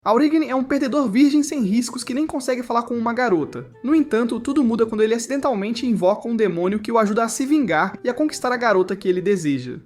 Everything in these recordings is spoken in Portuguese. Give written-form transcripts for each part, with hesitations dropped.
Aurigen é um perdedor virgem sem riscos que nem consegue falar com uma garota. No entanto, tudo muda quando ele acidentalmente invoca um demônio que o ajuda a se vingar e a conquistar a garota que ele deseja.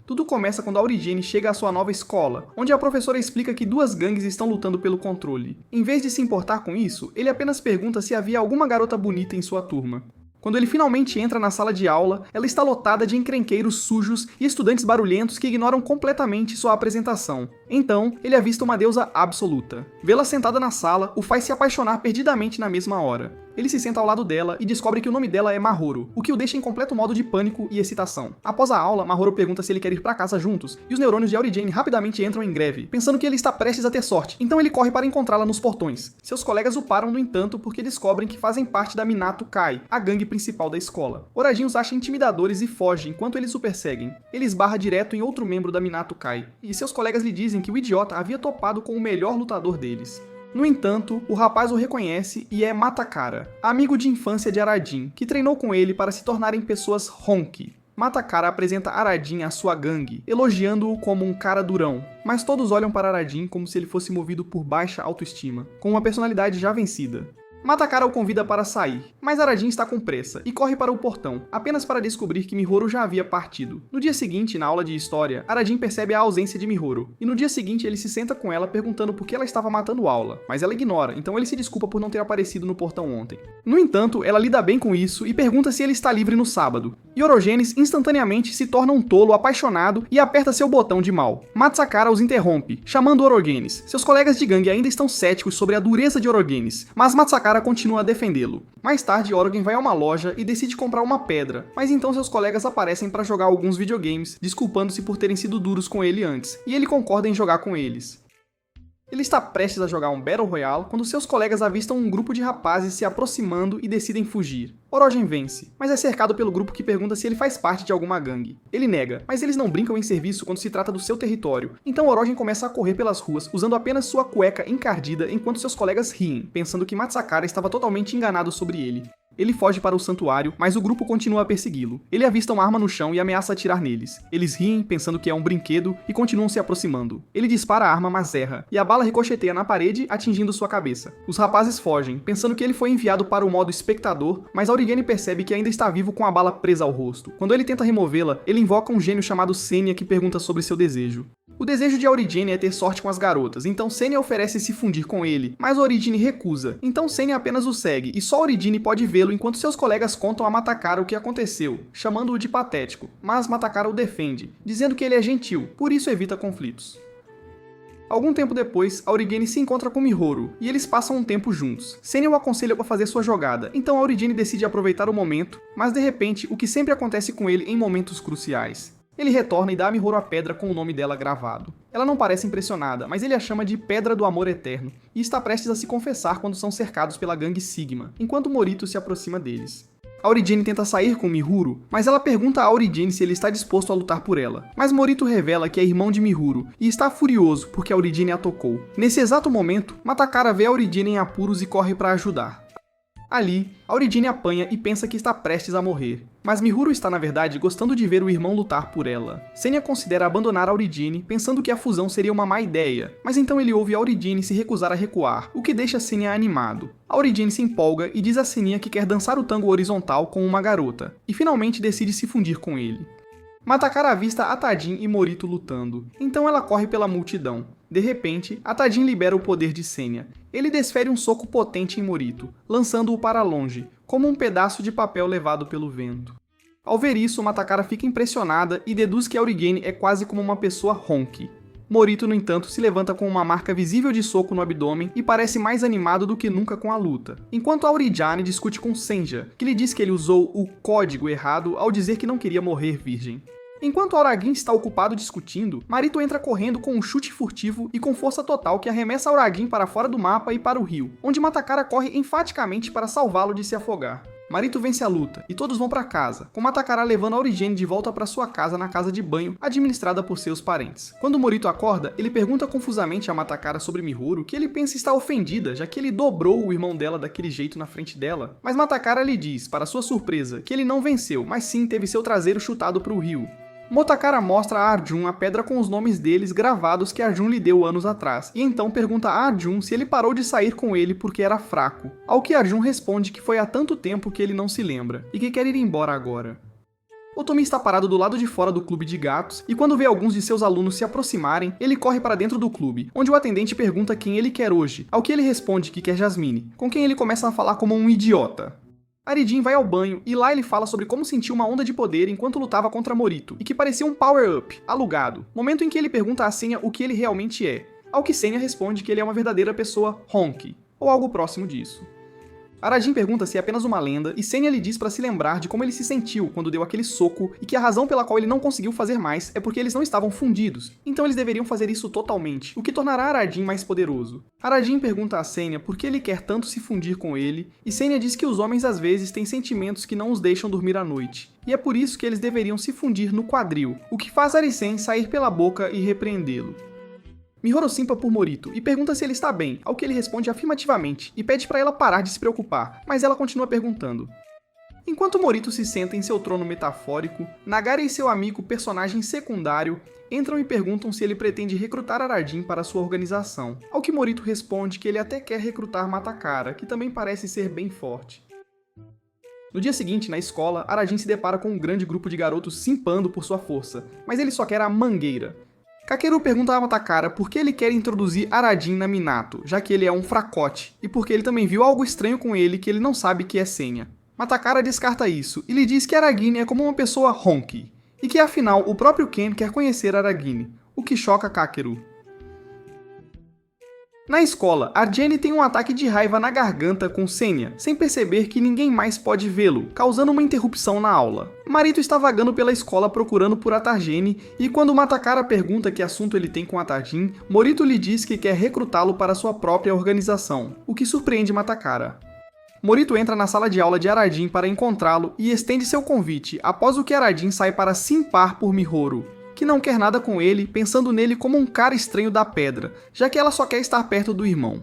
Tudo começa quando Aurigen chega à sua nova escola, onde a professora explica que duas gangues estão lutando pelo controle. Em vez de se importar com isso, ele apenas pergunta se havia alguma garota bonita em sua turma. Quando ele finalmente entra na sala de aula, ela está lotada de encrenqueiros sujos e estudantes barulhentos que ignoram completamente sua apresentação. Então, ele avista uma deusa absoluta. Vê-la sentada na sala o faz se apaixonar perdidamente na mesma hora. Ele se senta ao lado dela e descobre que o nome dela é Mahoro, o que o deixa em completo modo de pânico e excitação. Após a aula, Mahoro pergunta se ele quer ir pra casa juntos, e os neurônios de Aurigen rapidamente entram em greve, pensando que ele está prestes a ter sorte, então ele corre para encontrá-la nos portões. Seus colegas o param, no entanto, porque descobrem que fazem parte da Minato Kai, a gangue principal da escola. Orajin os acha intimidadores e foge enquanto eles o perseguem. Ele esbarra direto em outro membro da Minato Kai, e seus colegas lhe dizem que o idiota havia topado com o melhor lutador deles. No entanto, o rapaz o reconhece e é Matakara, amigo de infância de Arajin, que treinou com ele para se tornarem pessoas Honki. Matakara apresenta Arajin à sua gangue, elogiando-o como um cara durão, mas todos olham para Arajin como se ele fosse movido por baixa autoestima, com uma personalidade já vencida. Matakara o convida para sair, mas Arajin está com pressa e corre para o portão, apenas para descobrir que Mihoro já havia partido. No dia seguinte, na aula de história, Arajin percebe a ausência de Mihoro, e no dia seguinte ele se senta com ela perguntando por que ela estava matando aula, mas ela ignora, então ele se desculpa por não ter aparecido no portão ontem. No entanto, ela lida bem com isso e pergunta se ele está livre no sábado, e Orogenes instantaneamente se torna um tolo apaixonado e aperta seu botão de mal. Matsakara os interrompe, chamando Orogenes. Seus colegas de gangue ainda estão céticos sobre a dureza de Orogenes, mas Matsakara continua a defendê-lo. Mais tarde, Orogen vai a uma loja e decide comprar uma pedra, mas então seus colegas aparecem para jogar alguns videogames, desculpando-se por terem sido duros com ele antes, e ele concorda em jogar com eles. Ele está prestes a jogar um Battle Royale quando seus colegas avistam um grupo de rapazes se aproximando e decidem fugir. Orogen vence, mas é cercado pelo grupo que pergunta se ele faz parte de alguma gangue. Ele nega, mas eles não brincam em serviço quando se trata do seu território, então Orogen começa a correr pelas ruas usando apenas sua cueca encardida enquanto seus colegas riem, pensando que Matsakara estava totalmente enganado sobre ele. Ele foge para o santuário, mas o grupo continua a persegui-lo. Ele avista uma arma no chão e ameaça atirar neles. Eles riem, pensando que é um brinquedo, e continuam se aproximando. Ele dispara a arma, mas erra, e a bala ricocheteia na parede, atingindo sua cabeça. Os rapazes fogem, pensando que ele foi enviado para o modo espectador, mas Aurigen percebe que ainda está vivo com a bala presa ao rosto. Quando ele tenta removê-la, ele invoca um gênio chamado Senya que pergunta sobre seu desejo. O desejo de Aurigen é ter sorte com as garotas, então Senya oferece se fundir com ele, mas Aurigen recusa, então Senya apenas o segue, e só Aurigen pode vê-lo enquanto seus colegas contam a Matakara o que aconteceu, chamando-o de patético, mas Matakara o defende, dizendo que ele é gentil, por isso evita conflitos. Algum tempo depois, Aurigen se encontra com Mihoro, e eles passam um tempo juntos. Senya o aconselha para fazer sua jogada, então Aurigen decide aproveitar o momento, mas de repente, o que sempre acontece com ele em momentos cruciais. Ele retorna e dá a Mihoro a pedra com o nome dela gravado. Ela não parece impressionada, mas ele a chama de Pedra do Amor Eterno, e está prestes a se confessar quando são cercados pela gangue Sigma, enquanto Morito se aproxima deles. Aurigen tenta sair com Mihuro, mas ela pergunta a Aurigen se ele está disposto a lutar por ela. Mas Morito revela que é irmão de Mihuro, e está furioso porque Aurigen a tocou. Nesse exato momento, Matakara vê Aurigen em apuros e corre para ajudar. Ali, Aurigen apanha e pensa que está prestes a morrer. Mas Mihuro está, na verdade, gostando de ver o irmão lutar por ela. Senya considera abandonar Aurigen, pensando que a fusão seria uma má ideia, mas então ele ouve Aurigen se recusar a recuar, o que deixa Senya animado. Aurigen se empolga e diz a Senya que quer dançar o tango horizontal com uma garota, e finalmente decide se fundir com ele. Matakara avista Atadin e Morito lutando, então ela corre pela multidão. De repente, Atadin libera o poder de Senya. Ele desfere um soco potente em Morito, lançando-o para longe, como um pedaço de papel levado pelo vento. Ao ver isso, Matakara fica impressionada e deduz que Aurigen é quase como uma pessoa Honki. Morito, no entanto, se levanta com uma marca visível de soco no abdômen e parece mais animado do que nunca com a luta. Enquanto Aurigen discute com Senja, que lhe diz que ele usou o código errado ao dizer que não queria morrer virgem. Enquanto Auragin está ocupado discutindo, Marito entra correndo com um chute furtivo e com força total que arremessa Auragin para fora do mapa e para o rio, onde Matakara corre enfaticamente para salvá-lo de se afogar. Marito vence a luta, e todos vão para casa, com Matakara levando Aurigen de volta para sua casa na casa de banho, administrada por seus parentes. Quando Morito acorda, ele pergunta confusamente a Matakara sobre Mihuro, que ele pensa estar ofendida, já que ele dobrou o irmão dela daquele jeito na frente dela. Mas Matakara lhe diz, para sua surpresa, que ele não venceu, mas sim teve seu traseiro chutado para o rio. Motakara mostra a Arjun a pedra com os nomes deles gravados que Arjun lhe deu anos atrás, e então pergunta a Arjun se ele parou de sair com ele porque era fraco, ao que Arjun responde que foi há tanto tempo que ele não se lembra, e que quer ir embora agora. Otomi está parado do lado de fora do clube de gatos, e quando vê alguns de seus alunos se aproximarem, ele corre para dentro do clube, onde o atendente pergunta quem ele quer hoje, ao que ele responde que quer Jasmine, com quem ele começa a falar como um idiota. Aridin vai ao banho e lá ele fala sobre como sentiu uma onda de poder enquanto lutava contra Morito, e que parecia um power-up, alugado, momento em que ele pergunta a Senya o que ele realmente é, ao que Senya responde que ele é uma verdadeira pessoa Honki, ou algo próximo disso. Arajin pergunta se é apenas uma lenda, e Senya lhe diz para se lembrar de como ele se sentiu quando deu aquele soco, e que a razão pela qual ele não conseguiu fazer mais é porque eles não estavam fundidos, então eles deveriam fazer isso totalmente, o que tornará Arajin mais poderoso. Arajin pergunta a Senya por que ele quer tanto se fundir com ele, e Senya diz que os homens às vezes têm sentimentos que não os deixam dormir à noite, e é por isso que eles deveriam se fundir no quadril, o que faz Arisen sair pela boca e repreendê-lo. Mihoru simpa por Morito e pergunta se ele está bem, ao que ele responde afirmativamente e pede para ela parar de se preocupar, mas ela continua perguntando. Enquanto Morito se senta em seu trono metafórico, Nagara e seu amigo personagem secundário entram e perguntam se ele pretende recrutar Arajin para sua organização, ao que Morito responde que ele até quer recrutar Matakara, que também parece ser bem forte. No dia seguinte, na escola, Arajin se depara com um grande grupo de garotos simpando por sua força, mas ele só quer a mangueira. Kakeru pergunta a Matakara por que ele quer introduzir Arajin na Minato, já que ele é um fracote, e porque ele também viu algo estranho com ele que ele não sabe que é Senya. Matakara descarta isso e lhe diz que Aragine é como uma pessoa Honki, e que afinal o próprio Ken quer conhecer Aragine, o que choca Kakeru. Na escola, Arjane tem um ataque de raiva na garganta com Senya, sem perceber que ninguém mais pode vê-lo, causando uma interrupção na aula. Marito está vagando pela escola procurando por Atarjane, e quando Matakara pergunta que assunto ele tem com Atarjin, Morito lhe diz que quer recrutá-lo para sua própria organização, o que surpreende Matakara. Morito entra na sala de aula de Arajin para encontrá-lo e estende seu convite após o que Arajin sai para simpar por Mihoru, que não quer nada com ele, pensando nele como um cara estranho da pedra, já que ela só quer estar perto do irmão.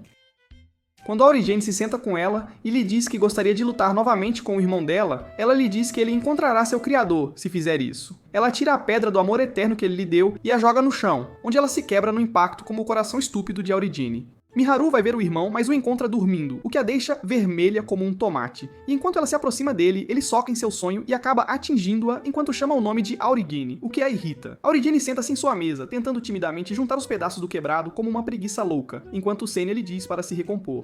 Quando Aurigene se senta com ela e lhe diz que gostaria de lutar novamente com o irmão dela, ela lhe diz que ele encontrará seu criador, se fizer isso. Ela tira a pedra do amor eterno que ele lhe deu e a joga no chão, onde ela se quebra no impacto como o coração estúpido de Aurigene. Miharu vai ver o irmão, mas o encontra dormindo, o que a deixa vermelha como um tomate. E enquanto ela se aproxima dele, ele soca em seu sonho e acaba atingindo-a enquanto chama o nome de Aurigene, o que a irrita. Aurigene senta-se em sua mesa, tentando timidamente juntar os pedaços do quebrado como uma preguiça louca, enquanto Senya lhe diz para se recompor.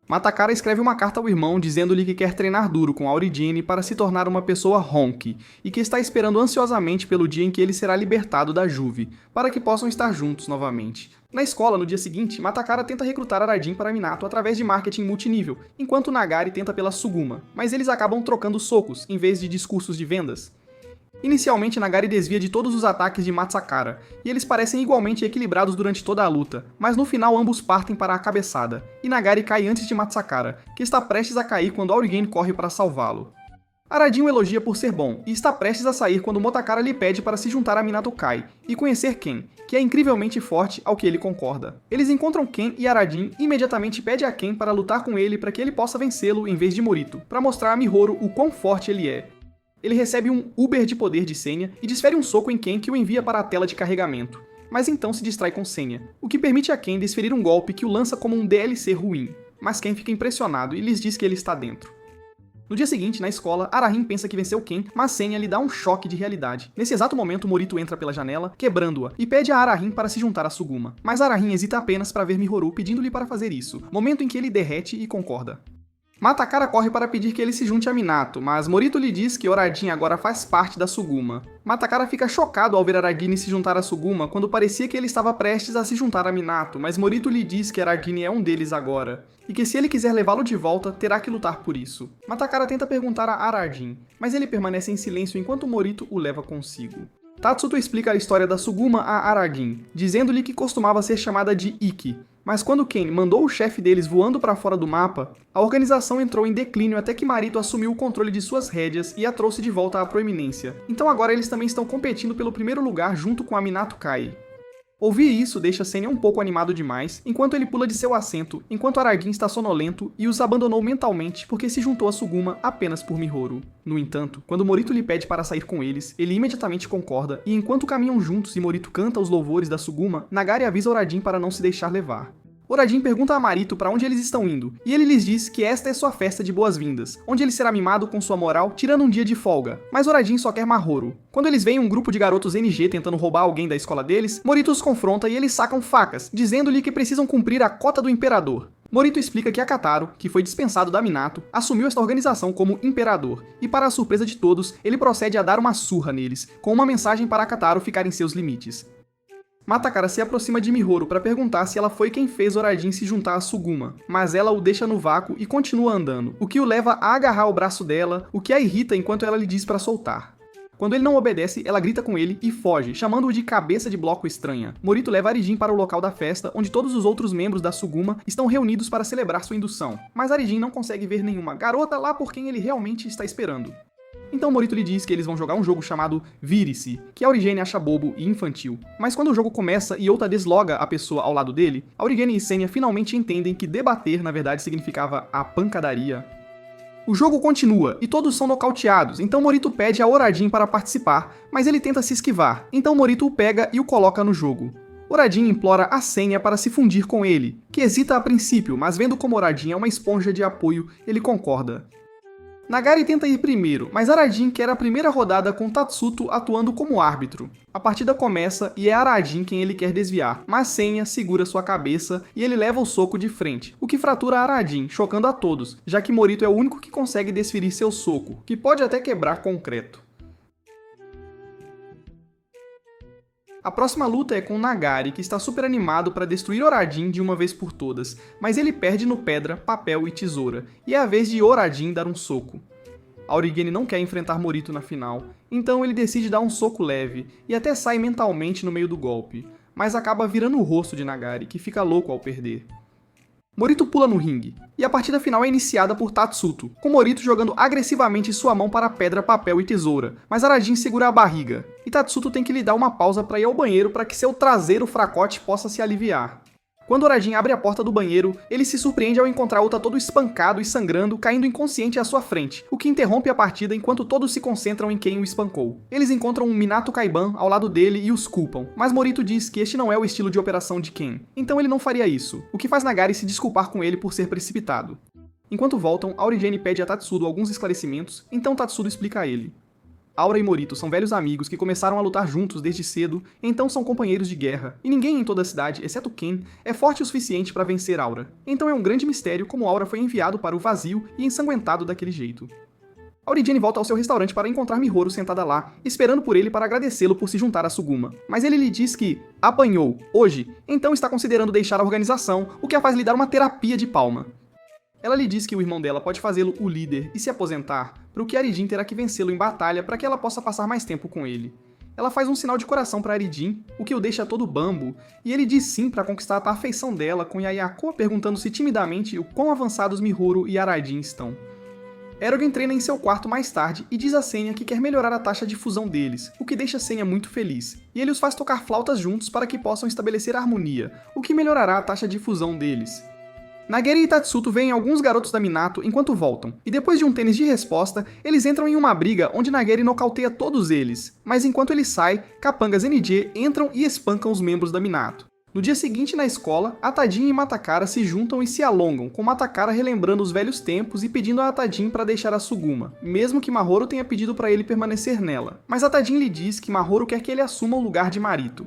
Matakara escreve uma carta ao irmão dizendo-lhe que quer treinar duro com Aurigene para se tornar uma pessoa Honki, e que está esperando ansiosamente pelo dia em que ele será libertado da Juve, para que possam estar juntos novamente. Na escola, no dia seguinte, Matakara tenta recrutar Arajin para Minato através de marketing multinível, enquanto Nagari tenta pela Suguma, mas eles acabam trocando socos, em vez de discursos de vendas. Inicialmente, Nagari desvia de todos os ataques de Matsakara, e eles parecem igualmente equilibrados durante toda a luta, mas no final ambos partem para a cabeçada, e Nagari cai antes de Matsakara, que está prestes a cair quando Aurigene corre para salvá-lo. Arajin o elogia por ser bom, e está prestes a sair quando Motakara lhe pede para se juntar a Minato Kai, e conhecer Ken, que é incrivelmente forte, ao que ele concorda. Eles encontram Ken e Arajin e imediatamente pede a Ken para lutar com ele para que ele possa vencê-lo em vez de Morito, para mostrar a Mihoru o quão forte ele é. Ele recebe um Uber de poder de Senya e desfere um soco em Ken que o envia para a tela de carregamento, mas então se distrai com Senya, o que permite a Ken desferir um golpe que o lança como um DLC ruim, mas Ken fica impressionado e lhes diz que ele está dentro. No dia seguinte, na escola, Arajin pensa que venceu Ken, mas Senya lhe dá um choque de realidade. Nesse exato momento, Morito entra pela janela, quebrando-a, e pede a Arajin para se juntar a Suguma. Mas Arajin hesita apenas para ver Mihoru pedindo-lhe para fazer isso, momento em que ele derrete e concorda. Matakara corre para pedir que ele se junte a Minato, mas Morito lhe diz que Orajin agora faz parte da Suguma. Matakara fica chocado ao ver Aragine se juntar a Suguma quando parecia que ele estava prestes a se juntar a Minato, mas Morito lhe diz que Aragine é um deles agora, e que se ele quiser levá-lo de volta, terá que lutar por isso. Matakara tenta perguntar a Arajin, mas ele permanece em silêncio enquanto Morito o leva consigo. Tatsuto explica a história da Suguma a Aragin, dizendo-lhe que costumava ser chamada de Ikki, mas quando Ken mandou o chefe deles voando para fora do mapa, a organização entrou em declínio até que Marito assumiu o controle de suas rédeas e a trouxe de volta à proeminência. Então agora eles também estão competindo pelo primeiro lugar junto com a Minato Kai. Ouvir isso deixa Senya um pouco animado demais, enquanto ele pula de seu assento, enquanto Aragin está sonolento e os abandonou mentalmente porque se juntou a Suguma apenas por Mihoru. No entanto, quando Morito lhe pede para sair com eles, ele imediatamente concorda e enquanto caminham juntos e Morito canta os louvores da Suguma, Nagari avisa Orajin para não se deixar levar. Orajin pergunta a Marito para onde eles estão indo, e ele lhes diz que esta é sua festa de boas-vindas, onde ele será mimado com sua moral, tirando um dia de folga. Mas Orajin só quer Mahoru. Quando eles veem um grupo de garotos NG tentando roubar alguém da escola deles, Morito os confronta e eles sacam facas, dizendo-lhe que precisam cumprir a cota do imperador. Morito explica que Akataro, que foi dispensado da Minato, assumiu esta organização como imperador, e para a surpresa de todos, ele procede a dar uma surra neles, com uma mensagem para Akataro ficar em seus limites. Matakara se aproxima de Mihoru para perguntar se ela foi quem fez Orajin se juntar a Suguma, mas ela o deixa no vácuo e continua andando, o que o leva a agarrar o braço dela, o que a irrita enquanto ela lhe diz para soltar. Quando ele não obedece, ela grita com ele e foge, chamando-o de cabeça de bloco estranha. Morito leva Arajin para o local da festa, onde todos os outros membros da Suguma estão reunidos para celebrar sua indução, mas Arajin não consegue ver nenhuma garota lá por quem ele realmente está esperando. Então Morito lhe diz que eles vão jogar um jogo chamado Vire-se, que a Origene acha bobo e infantil. Mas quando o jogo começa e Ota desloga a pessoa ao lado dele, a Origene e Senya finalmente entendem que debater na verdade significava a pancadaria. O jogo continua e todos são nocauteados, então Morito pede a Orajin para participar, mas ele tenta se esquivar, então Morito o pega e o coloca no jogo. Orajin implora a Senya para se fundir com ele, que hesita a princípio, mas vendo como Orajin é uma esponja de apoio, ele concorda. Nagari tenta ir primeiro, mas Arajin quer a primeira rodada com Tatsuto atuando como árbitro. A partida começa e é Arajin quem ele quer desviar, mas Senya segura sua cabeça e ele leva o soco de frente, o que fratura Arajin, chocando a todos, já que Morito é o único que consegue desferir seu soco, que pode até quebrar concreto. A próxima luta é com Nagari, que está super animado para destruir Orajin de uma vez por todas, mas ele perde no pedra, papel e tesoura, e é a vez de Orajin dar um soco. A Origene não quer enfrentar Morito na final, então ele decide dar um soco leve, e até sai mentalmente no meio do golpe, mas acaba virando o rosto de Nagari, que fica louco ao perder. Morito pula no ringue, e a partida final é iniciada por Tatsuto, com Morito jogando agressivamente sua mão para pedra, papel e tesoura, mas Arajin segura a barriga, e Tatsuto tem que lhe dar uma pausa para ir ao banheiro para que seu traseiro fracote possa se aliviar. Quando Orajin abre a porta do banheiro, ele se surpreende ao encontrar Ota todo espancado e sangrando, caindo inconsciente à sua frente, o que interrompe a partida enquanto todos se concentram em quem o espancou. Eles encontram um Minato Kaiban ao lado dele e os culpam, mas Morito diz que este não é o estilo de operação de Ken, então ele não faria isso, o que faz Nagari se desculpar com ele por ser precipitado. Enquanto voltam, a Origene pede a Tatsudo alguns esclarecimentos, então Tatsudo explica a ele. Aura e Morito são velhos amigos que começaram a lutar juntos desde cedo, então são companheiros de guerra, e ninguém em toda a cidade, exceto Ken, é forte o suficiente para vencer Aura. Então é um grande mistério como Aura foi enviado para o vazio e ensanguentado daquele jeito. A Origene volta ao seu restaurante para encontrar Mihoru sentada lá, esperando por ele para agradecê-lo por se juntar a Suguma. Mas ele lhe diz que apanhou, hoje, então está considerando deixar a organização, o que a faz lhe dar uma terapia de palma. Ela lhe diz que o irmão dela pode fazê-lo o líder e se aposentar, para o que Arajin terá que vencê-lo em batalha para que ela possa passar mais tempo com ele. Ela faz um sinal de coração para Arajin, o que o deixa todo bambo, e ele diz sim para conquistar a afeição dela, com Yayako perguntando-se timidamente o quão avançados Mihoru e Arajin estão. Erogen treina em seu quarto mais tarde e diz a Senya que quer melhorar a taxa de fusão deles, o que deixa Senya muito feliz, e ele os faz tocar flautas juntos para que possam estabelecer harmonia, o que melhorará a taxa de fusão deles. Nagari e Tatsuto veem alguns garotos da Minato enquanto voltam, e depois de um tênis de resposta, eles entram em uma briga onde Nagari nocauteia todos eles, mas enquanto ele sai, capangas NG entram e espancam os membros da Minato. No dia seguinte na escola, Atadin e Matakara se juntam e se alongam, com Matakara relembrando os velhos tempos e pedindo a Atadin para deixar a Suguma, mesmo que Mahoru tenha pedido para ele permanecer nela. Mas Atadin lhe diz que Mahoru quer que ele assuma o lugar de Marito.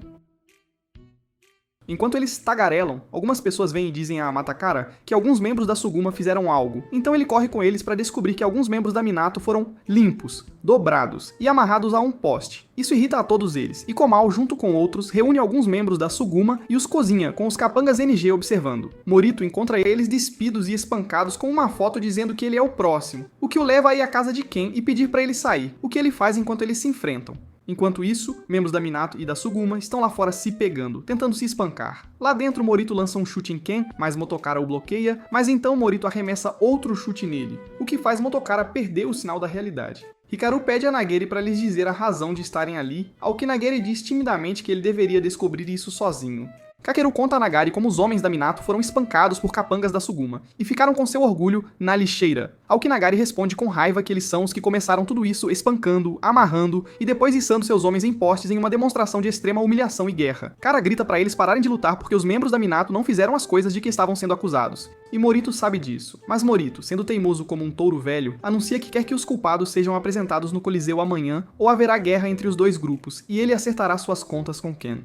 Enquanto eles tagarelam, algumas pessoas vêm e dizem a Matakara que alguns membros da Suguma fizeram algo, então ele corre com eles para descobrir que alguns membros da Minato foram limpos, dobrados e amarrados a um poste. Isso irrita a todos eles, e Komao, junto com outros, reúne alguns membros da Suguma e os cozinha, com os capangas NG observando. Morito encontra eles despidos e espancados com uma foto dizendo que ele é o próximo, o que o leva a ir à casa de Ken e pedir para ele sair, o que ele faz enquanto eles se enfrentam. Enquanto isso, membros da Minato e da Suguma estão lá fora se pegando, tentando se espancar. Lá dentro, Morito lança um chute em Ken, mas Motokara o bloqueia, mas então Morito arremessa outro chute nele, o que faz Motokara perder o sinal da realidade. Hikaru pede a Nageri para lhes dizer a razão de estarem ali, ao que Nageri diz timidamente que ele deveria descobrir isso sozinho. Kakeru conta a Nagari como os homens da Minato foram espancados por capangas da Suguma, e ficaram com seu orgulho na lixeira, ao que Nagari responde com raiva que eles são os que começaram tudo isso espancando, amarrando e depois içando seus homens em postes em uma demonstração de extrema humilhação e guerra. Kara grita para eles pararem de lutar porque os membros da Minato não fizeram as coisas de que estavam sendo acusados. E Morito sabe disso, mas Morito, sendo teimoso como um touro velho, anuncia que quer que os culpados sejam apresentados no Coliseu amanhã ou haverá guerra entre os dois grupos, e ele acertará suas contas com Ken.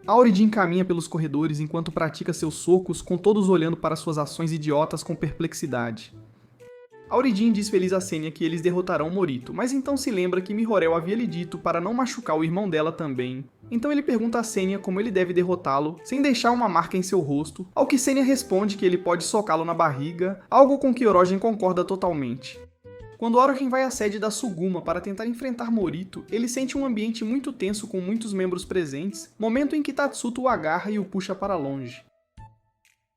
Aurigin caminha pelos corredores enquanto pratica seus socos, com todos olhando para suas ações idiotas com perplexidade. Aurigin diz feliz a Senya que eles derrotarão Morito, mas então se lembra que Mihorel havia lhe dito para não machucar o irmão dela também. Então ele pergunta a Senya como ele deve derrotá-lo, sem deixar uma marca em seu rosto, ao que Senya responde que ele pode socá-lo na barriga, algo com que Orogen concorda totalmente. Quando Orogen vai à sede da Suguma para tentar enfrentar Morito, ele sente um ambiente muito tenso com muitos membros presentes, momento em que Tatsuto o agarra e o puxa para longe.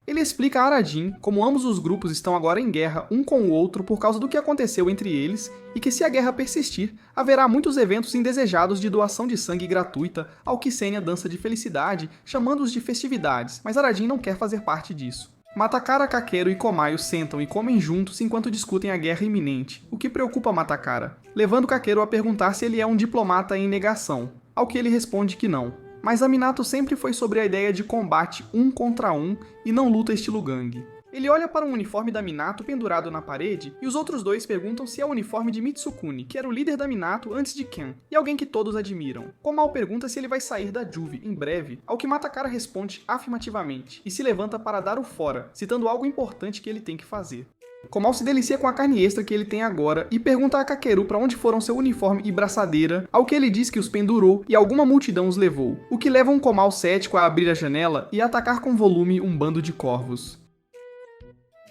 Ele explica a Arajin como ambos os grupos estão agora em guerra um com o outro por causa do que aconteceu entre eles, e que se a guerra persistir, haverá muitos eventos indesejados de doação de sangue gratuita, ao que Senya dança de felicidade, chamando-os de festividades, mas Arajin não quer fazer parte disso. Matakara, Kakeru e Komayo sentam e comem juntos enquanto discutem a guerra iminente, o que preocupa Matakara, levando Kakeru a perguntar se ele é um diplomata em negação, ao que ele responde que não. Mas a Minato sempre foi sobre a ideia de combate um contra um e não luta estilo gangue. Ele olha para um uniforme da Minato pendurado na parede e os outros dois perguntam se é o uniforme de Mitsukuni, que era o líder da Minato antes de Ken, e alguém que todos admiram. Komao pergunta se ele vai sair da Juve em breve, ao que Matakara responde afirmativamente, e se levanta para dar o fora, citando algo importante que ele tem que fazer. Komao se delicia com a carne extra que ele tem agora e pergunta a Kakeru para onde foram seu uniforme e braçadeira, ao que ele diz que os pendurou e alguma multidão os levou, o que leva um Komao cético a abrir a janela e atacar com volume um bando de corvos.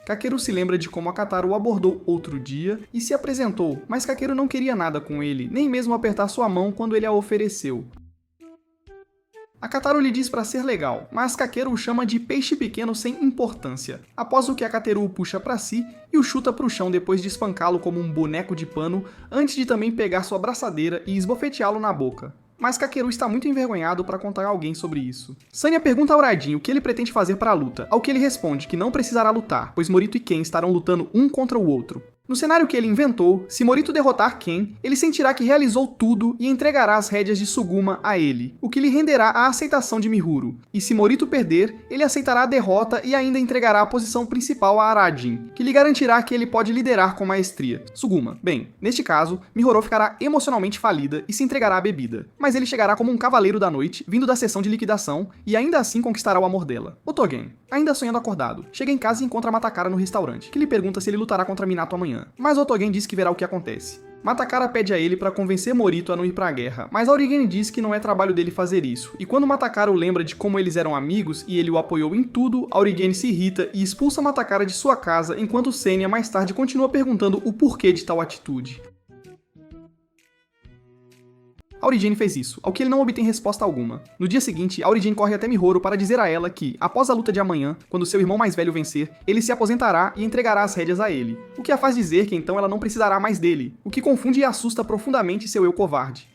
Kakeru se lembra de como Akataro o abordou outro dia e se apresentou, mas Kakeru não queria nada com ele, nem mesmo apertar sua mão quando ele a ofereceu. Akataro lhe diz para ser legal, mas Kakeru o chama de peixe pequeno sem importância, após o que Akateru o puxa para si e o chuta para o chão depois de espancá-lo como um boneco de pano, antes de também pegar sua braçadeira e esbofeteá-lo na boca. Mas Kakeru está muito envergonhado para contar a alguém sobre isso. Sanya pergunta a Uradin o que ele pretende fazer para a luta, ao que ele responde que não precisará lutar, pois Morito e Ken estarão lutando um contra o outro. No cenário que ele inventou, se Morito derrotar Ken, ele sentirá que realizou tudo e entregará as rédeas de Suguma a ele, o que lhe renderá a aceitação de Mihuro. E se Morito perder, ele aceitará a derrota e ainda entregará a posição principal a Arajin, que lhe garantirá que ele pode liderar com maestria. Suguma. Bem, neste caso, Mihuro ficará emocionalmente falida e se entregará à bebida, mas ele chegará como um cavaleiro da noite, vindo da sessão de liquidação, e ainda assim conquistará o amor dela. Otogen, ainda sonhando acordado, chega em casa e encontra Matakara no restaurante, que lhe pergunta se ele lutará contra Minato amanhã. Mas Otogen diz que verá o que acontece. Matakara pede a ele para convencer Morito a não ir para a guerra, mas Aurigene diz que não é trabalho dele fazer isso, e quando Matakara o lembra de como eles eram amigos e ele o apoiou em tudo, Aurigene se irrita e expulsa Matakara de sua casa, enquanto Senya mais tarde continua perguntando o porquê de tal atitude. Aurigene fez isso, ao que ele não obtém resposta alguma. No dia seguinte, Aurigene corre até Mihoro para dizer a ela que, após a luta de amanhã, quando seu irmão mais velho vencer, ele se aposentará e entregará as rédeas a ele, o que a faz dizer que então ela não precisará mais dele, o que confunde e assusta profundamente seu eu covarde.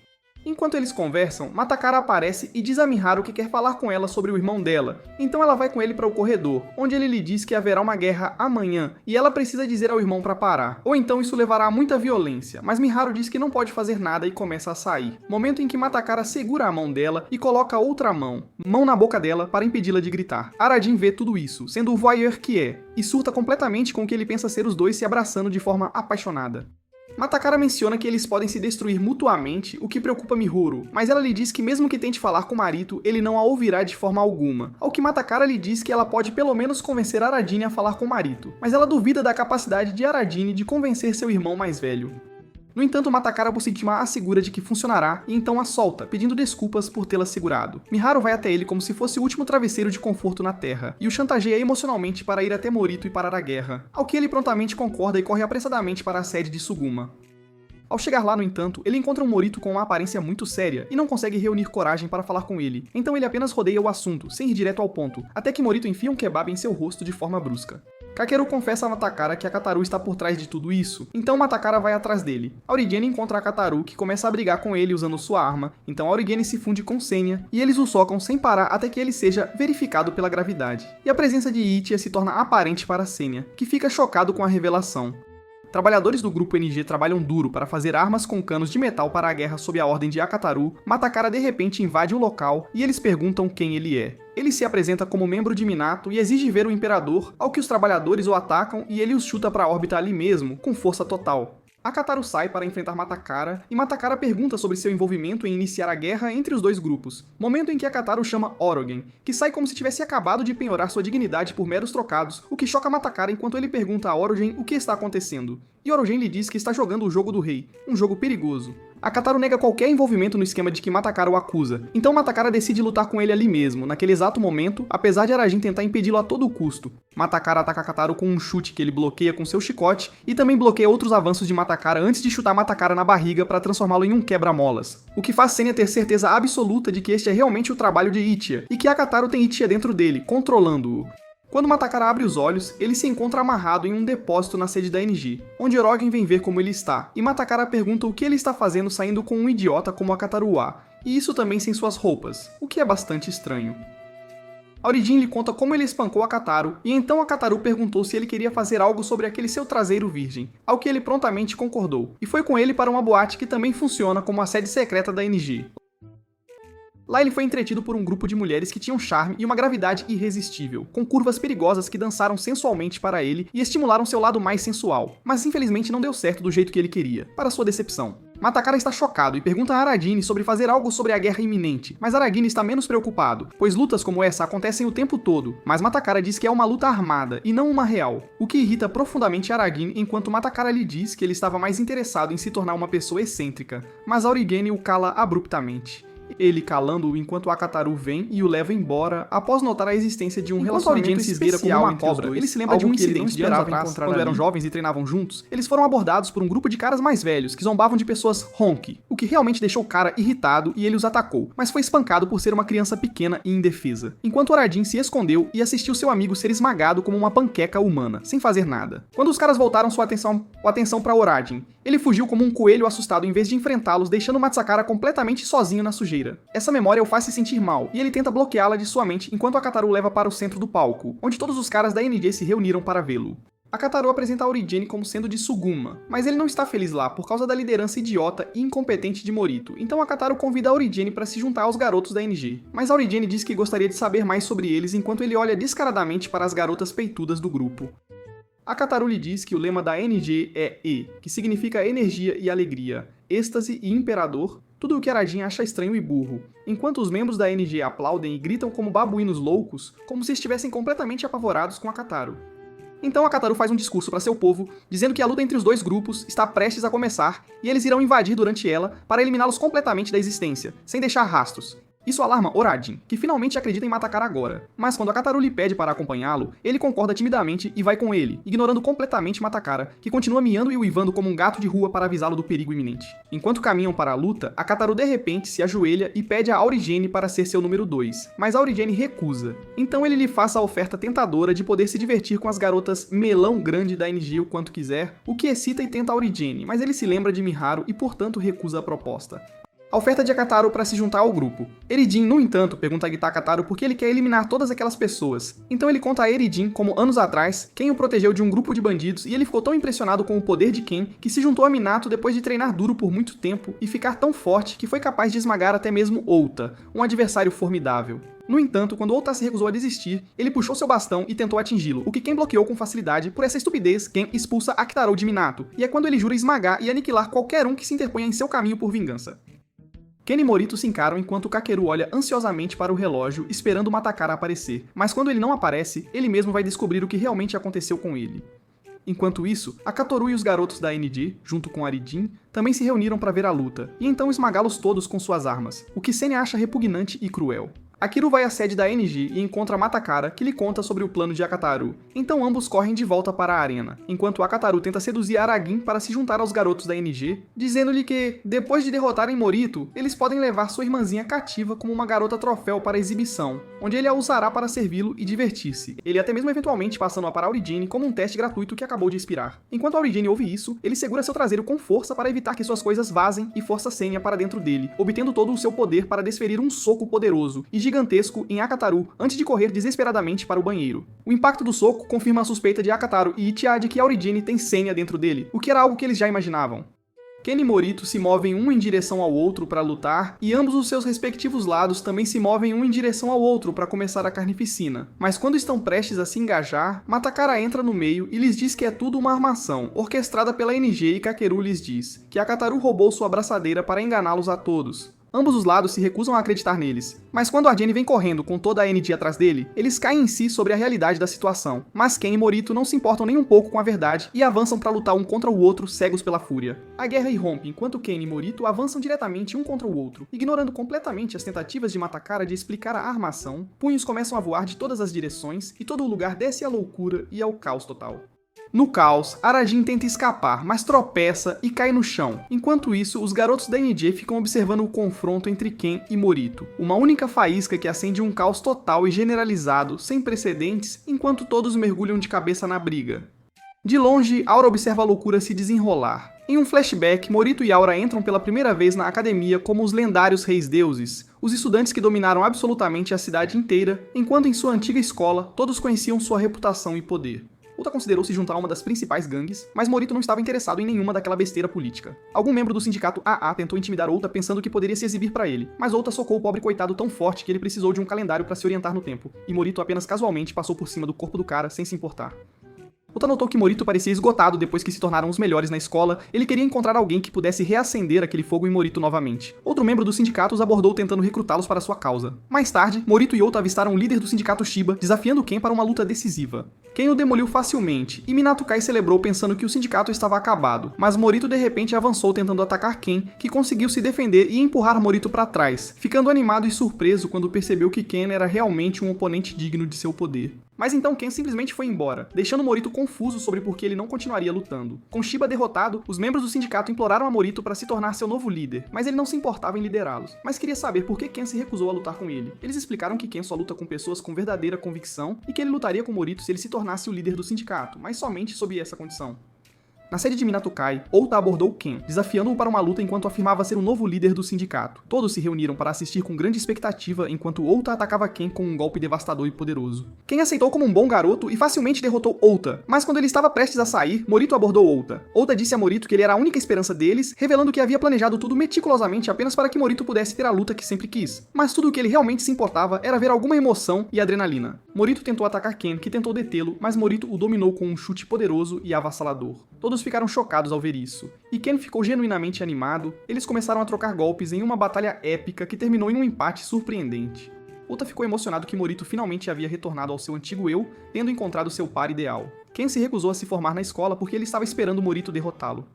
Enquanto eles conversam, Matakara aparece e diz a Miharu que quer falar com ela sobre o irmão dela, então ela vai com ele para o corredor, onde ele lhe diz que haverá uma guerra amanhã e ela precisa dizer ao irmão para parar, ou então isso levará a muita violência, mas Miharu diz que não pode fazer nada e começa a sair, momento em que Matakara segura a mão dela e coloca outra mão na boca dela para impedi-la de gritar. Arajin vê tudo isso, sendo o voyeur que é, e surta completamente com o que ele pensa ser os dois se abraçando de forma apaixonada. Matakara menciona que eles podem se destruir mutuamente, o que preocupa Mihuro, mas ela lhe diz que mesmo que tente falar com Marito, ele não a ouvirá de forma alguma, ao que Matakara lhe diz que ela pode pelo menos convencer Aradine a falar com Marito, mas ela duvida da capacidade de Aradine de convencer seu irmão mais velho. No entanto, Matakara por cima a assegura de que funcionará e então a solta, pedindo desculpas por tê-la segurado. Miharu vai até ele como se fosse o último travesseiro de conforto na Terra, e o chantageia emocionalmente para ir até Morito e parar a guerra, ao que ele prontamente concorda e corre apressadamente para a sede de Suguma. Ao chegar lá, no entanto, ele encontra um Morito com uma aparência muito séria e não consegue reunir coragem para falar com ele, então ele apenas rodeia o assunto, sem ir direto ao ponto, até que Morito enfia um kebab em seu rosto de forma brusca. Kakeru confessa a Matakara que a Kataru está por trás de tudo isso, então Matakara vai atrás dele. Aurigene encontra a Kataru, que começa a brigar com ele usando sua arma, então Aurigene se funde com Senya, e eles o socam sem parar até que ele seja verificado pela gravidade. E a presença de Ichia se torna aparente para Senya, que fica chocado com a revelação. Trabalhadores do grupo NG trabalham duro para fazer armas com canos de metal para a guerra sob a ordem de Akataru. Matakara de repente invade o local e eles perguntam quem ele é. Ele se apresenta como membro de Minato e exige ver o Imperador, ao que os trabalhadores o atacam e ele os chuta para a órbita ali mesmo, com força total. Akataru sai para enfrentar Matakara, e Matakara pergunta sobre seu envolvimento em iniciar a guerra entre os dois grupos, momento em que Akataru chama Orogen, que sai como se tivesse acabado de penhorar sua dignidade por meros trocados, o que choca Matakara enquanto ele pergunta a Orogen o que está acontecendo. E Orogen lhe diz que está jogando o jogo do rei, um jogo perigoso. Akataru nega qualquer envolvimento no esquema de que Matakara o acusa, então Matakara decide lutar com ele ali mesmo, naquele exato momento, apesar de Arajin tentar impedi-lo a todo custo. Matakara ataca Akataru com um chute que ele bloqueia com seu chicote, e também bloqueia outros avanços de Matakara antes de chutar Matakara na barriga para transformá-lo em um quebra-molas. O que faz Senya ter certeza absoluta de que este é realmente o trabalho de Ichia, e que Akataru tem Ichia dentro dele, controlando-o. Quando Matakara abre os olhos, ele se encontra amarrado em um depósito na sede da NG, onde Orogen vem ver como ele está, e Matakara pergunta o que ele está fazendo saindo com um idiota como Akataru A, e isso também sem suas roupas, o que é bastante estranho. Aurigene lhe conta como ele espancou Akataru, e então Akataru perguntou se ele queria fazer algo sobre aquele seu traseiro virgem, ao que ele prontamente concordou, e foi com ele para uma boate que também funciona como a sede secreta da NG. Lá ele foi entretido por um grupo de mulheres que tinham charme e uma gravidade irresistível, com curvas perigosas que dançaram sensualmente para ele e estimularam seu lado mais sensual, mas infelizmente não deu certo do jeito que ele queria, para sua decepção. Matakara está chocado e pergunta a Aragine sobre fazer algo sobre a guerra iminente, mas Aragine está menos preocupado, pois lutas como essa acontecem o tempo todo, mas Matakara diz que é uma luta armada e não uma real, o que irrita profundamente Aragine enquanto Matakara lhe diz que ele estava mais interessado em se tornar uma pessoa excêntrica, mas Aurigene o cala abruptamente. Ele calando-o enquanto Akataru vem e o leva embora após notar a existência de um relacionamento especial como uma cobra. Ele se lembra de um incidente de anos atrás, quando eram jovens e treinavam juntos. Eles foram abordados por um grupo de caras mais velhos que zombavam de pessoas honky, o que realmente deixou o cara irritado e ele os atacou, mas foi espancado por ser uma criança pequena e indefesa. Enquanto Orajin se escondeu e assistiu seu amigo ser esmagado como uma panqueca humana, sem fazer nada. Quando os caras voltaram sua atenção para Orajin, ele fugiu como um coelho assustado em vez de enfrentá-los, deixando Matsakara completamente sozinho na sujeira. Essa memória o faz se sentir mal, e ele tenta bloqueá-la de sua mente enquanto Akataru leva para o centro do palco, onde todos os caras da NG se reuniram para vê-lo. Akataru apresenta Aurigene como sendo de Suguma, mas ele não está feliz lá por causa da liderança idiota e incompetente de Morito, então Akataru convida Aurigene para se juntar aos garotos da NG, mas Aurigene diz que gostaria de saber mais sobre eles enquanto ele olha descaradamente para as garotas peitudas do grupo. Akataru lhe diz que o lema da NG é E, que significa energia e alegria, êxtase e imperador, tudo o que Arajin acha estranho e burro, enquanto os membros da NG aplaudem e gritam como babuínos loucos, como se estivessem completamente apavorados com Akataru. Então Akataru faz um discurso para seu povo, dizendo que a luta entre os dois grupos está prestes a começar e eles irão invadir durante ela para eliminá-los completamente da existência, sem deixar rastros. Isso alarma Orajin, que finalmente acredita em Matakara agora, mas quando Akataru lhe pede para acompanhá-lo, ele concorda timidamente e vai com ele, ignorando completamente Matakara, que continua miando e uivando como um gato de rua para avisá-lo do perigo iminente. Enquanto caminham para a luta, Akataru de repente se ajoelha e pede a Aurigene para ser seu número 2, mas Aurigene recusa. Então ele lhe faz a oferta tentadora de poder se divertir com as garotas melão grande da NG o quanto quiser, o que excita e tenta Aurigene, mas ele se lembra de Miharu e portanto recusa a proposta. A oferta de Akataru para se juntar ao grupo. Eridin, no entanto, pergunta a Akataru por que ele quer eliminar todas aquelas pessoas. Então ele conta a Eridin como anos atrás, Ken o protegeu de um grupo de bandidos e ele ficou tão impressionado com o poder de Ken que se juntou a Minato depois de treinar duro por muito tempo e ficar tão forte que foi capaz de esmagar até mesmo Outa, um adversário formidável. No entanto, quando Outa se recusou a desistir, ele puxou seu bastão e tentou atingi-lo, o que Ken bloqueou com facilidade. Por essa estupidez, Ken expulsa Akitaru de Minato, e é quando ele jura esmagar e aniquilar qualquer um que se interponha em seu caminho por vingança. Ken e Morito se encaram enquanto Kakeru olha ansiosamente para o relógio, esperando Matakara aparecer, mas quando ele não aparece, ele mesmo vai descobrir o que realmente aconteceu com ele. Enquanto isso, Akatoru e os garotos da NG, junto com Aridin, também se reuniram para ver a luta, e então esmagá-los todos com suas armas, o que Senya acha repugnante e cruel. Akiro vai à sede da NG e encontra Matakara, que lhe conta sobre o plano de Akataru. Então ambos correm de volta para a arena, enquanto Akataru tenta seduzir Aragin para se juntar aos garotos da NG, dizendo-lhe que, depois de derrotarem Morito, eles podem levar sua irmãzinha cativa como uma garota troféu para exibição, onde ele a usará para servi-lo e divertir-se. Ele até mesmo eventualmente passando-a para Aurigine como um teste gratuito que acabou de expirar. Enquanto Aurigine ouve isso, ele segura seu traseiro com força para evitar que suas coisas vazem e força Senya para dentro dele, obtendo todo o seu poder para desferir um soco poderoso e gigantesco em Akataru antes de correr desesperadamente para o banheiro. O impacto do soco confirma a suspeita de Akataru e Ichiya de que Aurigine tem Senya dentro dele, o que era algo que eles já imaginavam. Ken e Morito se movem um em direção ao outro para lutar, e ambos os seus respectivos lados também se movem um em direção ao outro para começar a carnificina. Mas quando estão prestes a se engajar, Matakara entra no meio e lhes diz que é tudo uma armação, orquestrada pela NG, e Kakeru lhes diz que Akataru roubou sua abraçadeira para enganá-los a todos. Ambos os lados se recusam a acreditar neles, mas quando Arjane vem correndo com toda a NG atrás dele, eles caem em si sobre a realidade da situação. Mas Ken e Morito não se importam nem um pouco com a verdade e avançam para lutar um contra o outro, cegos pela fúria. A guerra irrompe enquanto Ken e Morito avançam diretamente um contra o outro, ignorando completamente as tentativas de Matakara de explicar a armação. Punhos começam a voar de todas as direções e todo o lugar desce à loucura e ao caos total. No caos, Aragin tenta escapar, mas tropeça e cai no chão. Enquanto isso, os garotos da NG ficam observando o confronto entre Ken e Morito. Uma única faísca que acende um caos total e generalizado, sem precedentes, enquanto todos mergulham de cabeça na briga. De longe, Aura observa a loucura se desenrolar. Em um flashback, Morito e Aura entram pela primeira vez na academia como os lendários reis-deuses, os estudantes que dominaram absolutamente a cidade inteira, enquanto em sua antiga escola, todos conheciam sua reputação e poder. Uta considerou se juntar a uma das principais gangues, mas Morito não estava interessado em nenhuma daquela besteira política. Algum membro do sindicato AA tentou intimidar Uta pensando que poderia se exibir para ele, mas Uta socou o pobre coitado tão forte que ele precisou de um calendário para se orientar no tempo, e Morito apenas casualmente passou por cima do corpo do cara sem se importar. Uta notou que Morito parecia esgotado depois que se tornaram os melhores na escola. Ele queria encontrar alguém que pudesse reacender aquele fogo em Morito novamente. Outro membro do sindicato os abordou tentando recrutá-los para sua causa. Mais tarde, Morito e Uta avistaram o líder do sindicato Shiba, desafiando Ken para uma luta decisiva. Ken o demoliu facilmente, e Minato Kai celebrou pensando que o sindicato estava acabado, mas Morito de repente avançou tentando atacar Ken, que conseguiu se defender e empurrar Morito para trás, ficando animado e surpreso quando percebeu que Ken era realmente um oponente digno de seu poder. Mas então Ken simplesmente foi embora, deixando Morito confuso sobre por que ele não continuaria lutando. Com Shiba derrotado, os membros do sindicato imploraram a Morito para se tornar seu novo líder, mas ele não se importava em liderá-los, mas queria saber por que Ken se recusou a lutar com ele. Eles explicaram que Ken só luta com pessoas com verdadeira convicção e que ele lutaria com Morito se ele se tornasse o líder do sindicato, mas somente sob essa condição. Na sede de Minato Kai, Ota abordou Ken, desafiando-o para uma luta enquanto afirmava ser o novo líder do sindicato. Todos se reuniram para assistir com grande expectativa enquanto Ota atacava Ken com um golpe devastador e poderoso. Ken aceitou como um bom garoto e facilmente derrotou Ota, mas quando ele estava prestes a sair, Morito abordou Ota. Ota disse a Morito que ele era a única esperança deles, revelando que havia planejado tudo meticulosamente apenas para que Morito pudesse ter a luta que sempre quis. Mas tudo o que ele realmente se importava era ver alguma emoção e adrenalina. Morito tentou atacar Ken, que tentou detê-lo, mas Morito o dominou com um chute poderoso e avassalador. Todos ficaram chocados ao ver isso, e Ken ficou genuinamente animado. Eles começaram a trocar golpes em uma batalha épica que terminou em um empate surpreendente. Ota ficou emocionado que Morito finalmente havia retornado ao seu antigo eu, tendo encontrado seu par ideal. Ken se recusou a se formar na escola porque ele estava esperando Morito derrotá-lo.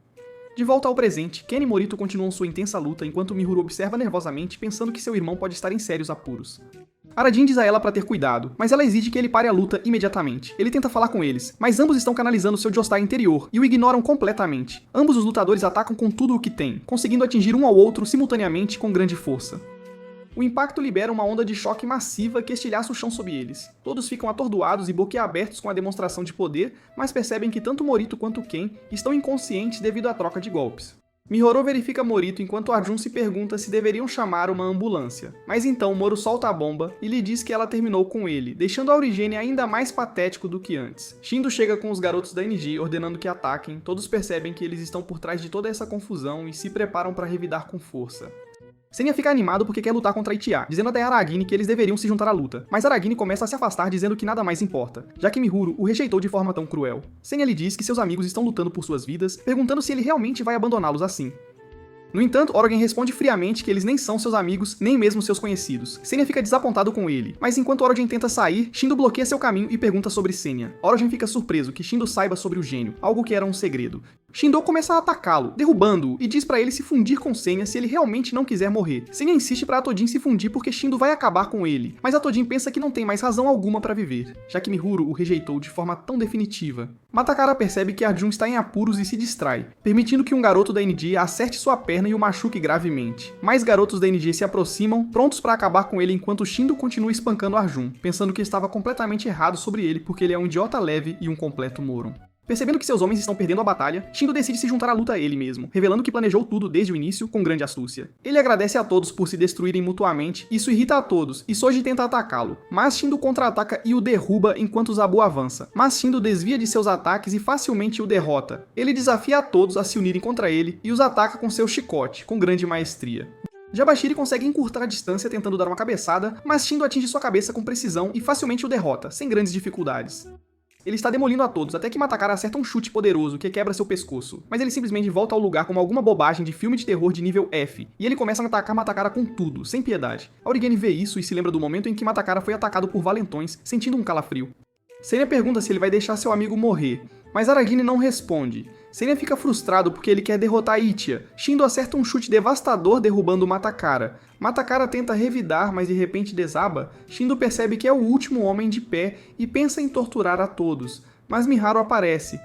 De volta ao presente, Ken e Morito continuam sua intensa luta enquanto Mihuro observa nervosamente, pensando que seu irmão pode estar em sérios apuros. Arajin diz a ela para ter cuidado, mas ela exige que ele pare a luta imediatamente. Ele tenta falar com eles, mas ambos estão canalizando seu Joestar interior e o ignoram completamente. Ambos os lutadores atacam com tudo o que têm, conseguindo atingir um ao outro simultaneamente com grande força. O impacto libera uma onda de choque massiva que estilhaça o chão sob eles. Todos ficam atordoados e boquiabertos com a demonstração de poder, mas percebem que tanto Morito quanto Ken estão inconscientes devido à troca de golpes. Mihoro verifica Morito enquanto Arjun se pergunta se deveriam chamar uma ambulância. Mas então Moro solta a bomba e lhe diz que ela terminou com ele, deixando Aurigene ainda mais patético do que antes. Shindo chega com os garotos da NG ordenando que ataquem. Todos percebem que eles estão por trás de toda essa confusão e se preparam para revidar com força. Senya fica animado porque quer lutar contra Ichiya, dizendo até a Aragine que eles deveriam se juntar à luta, mas Aragine começa a se afastar dizendo que nada mais importa, já que Mihuro o rejeitou de forma tão cruel. Senya lhe diz que seus amigos estão lutando por suas vidas, perguntando se ele realmente vai abandoná-los assim. No entanto, Orogen responde friamente que eles nem são seus amigos, nem mesmo seus conhecidos. Senya fica desapontado com ele, mas enquanto Orogen tenta sair, Shindo bloqueia seu caminho e pergunta sobre Senya. Orogen fica surpreso que Shindo saiba sobre o gênio, algo que era um segredo. Shindo começa a atacá-lo, derrubando-o, e diz pra ele se fundir com Senya se ele realmente não quiser morrer. Senya insiste pra Atodin se fundir porque Shindo vai acabar com ele, mas Atodin pensa que não tem mais razão alguma pra viver, já que Mihuro o rejeitou de forma tão definitiva. Matakara percebe que Arjun está em apuros e se distrai, permitindo que um garoto da NG acerte sua perna e o machuque gravemente. Mais garotos da NG se aproximam, prontos pra acabar com ele enquanto Shindo continua espancando Arjun, pensando que estava completamente errado sobre ele porque ele é um idiota leve e um completo moron. Percebendo que seus homens estão perdendo a batalha, Shindo decide se juntar à luta ele mesmo, revelando que planejou tudo desde o início com grande astúcia. Ele agradece a todos por se destruírem mutuamente, isso irrita a todos, e Soji tenta atacá-lo, mas Shindo contra-ataca e o derruba enquanto Zabu avança. Mas Shindo desvia de seus ataques e facilmente o derrota. Ele desafia a todos a se unirem contra ele e os ataca com seu chicote, com grande maestria. Jabashiri consegue encurtar a distância tentando dar uma cabeçada, mas Shindo atinge sua cabeça com precisão e facilmente o derrota, sem grandes dificuldades. Ele está demolindo a todos, até que Matakara acerta um chute poderoso que quebra seu pescoço, mas ele simplesmente volta ao lugar como alguma bobagem de filme de terror de nível F, e ele começa a atacar Matakara com tudo, sem piedade. Aurigane vê isso e se lembra do momento em que Matakara foi atacado por valentões, sentindo um calafrio. Senya pergunta se ele vai deixar seu amigo morrer, mas Aragine não responde. Senya fica frustrado porque ele quer derrotar Ichiya. Shindo acerta um chute devastador derrubando Matakara. Matakara tenta revidar, mas de repente desaba. Shindo percebe que é o último homem de pé e pensa em torturar a todos. Mas Miharu aparece,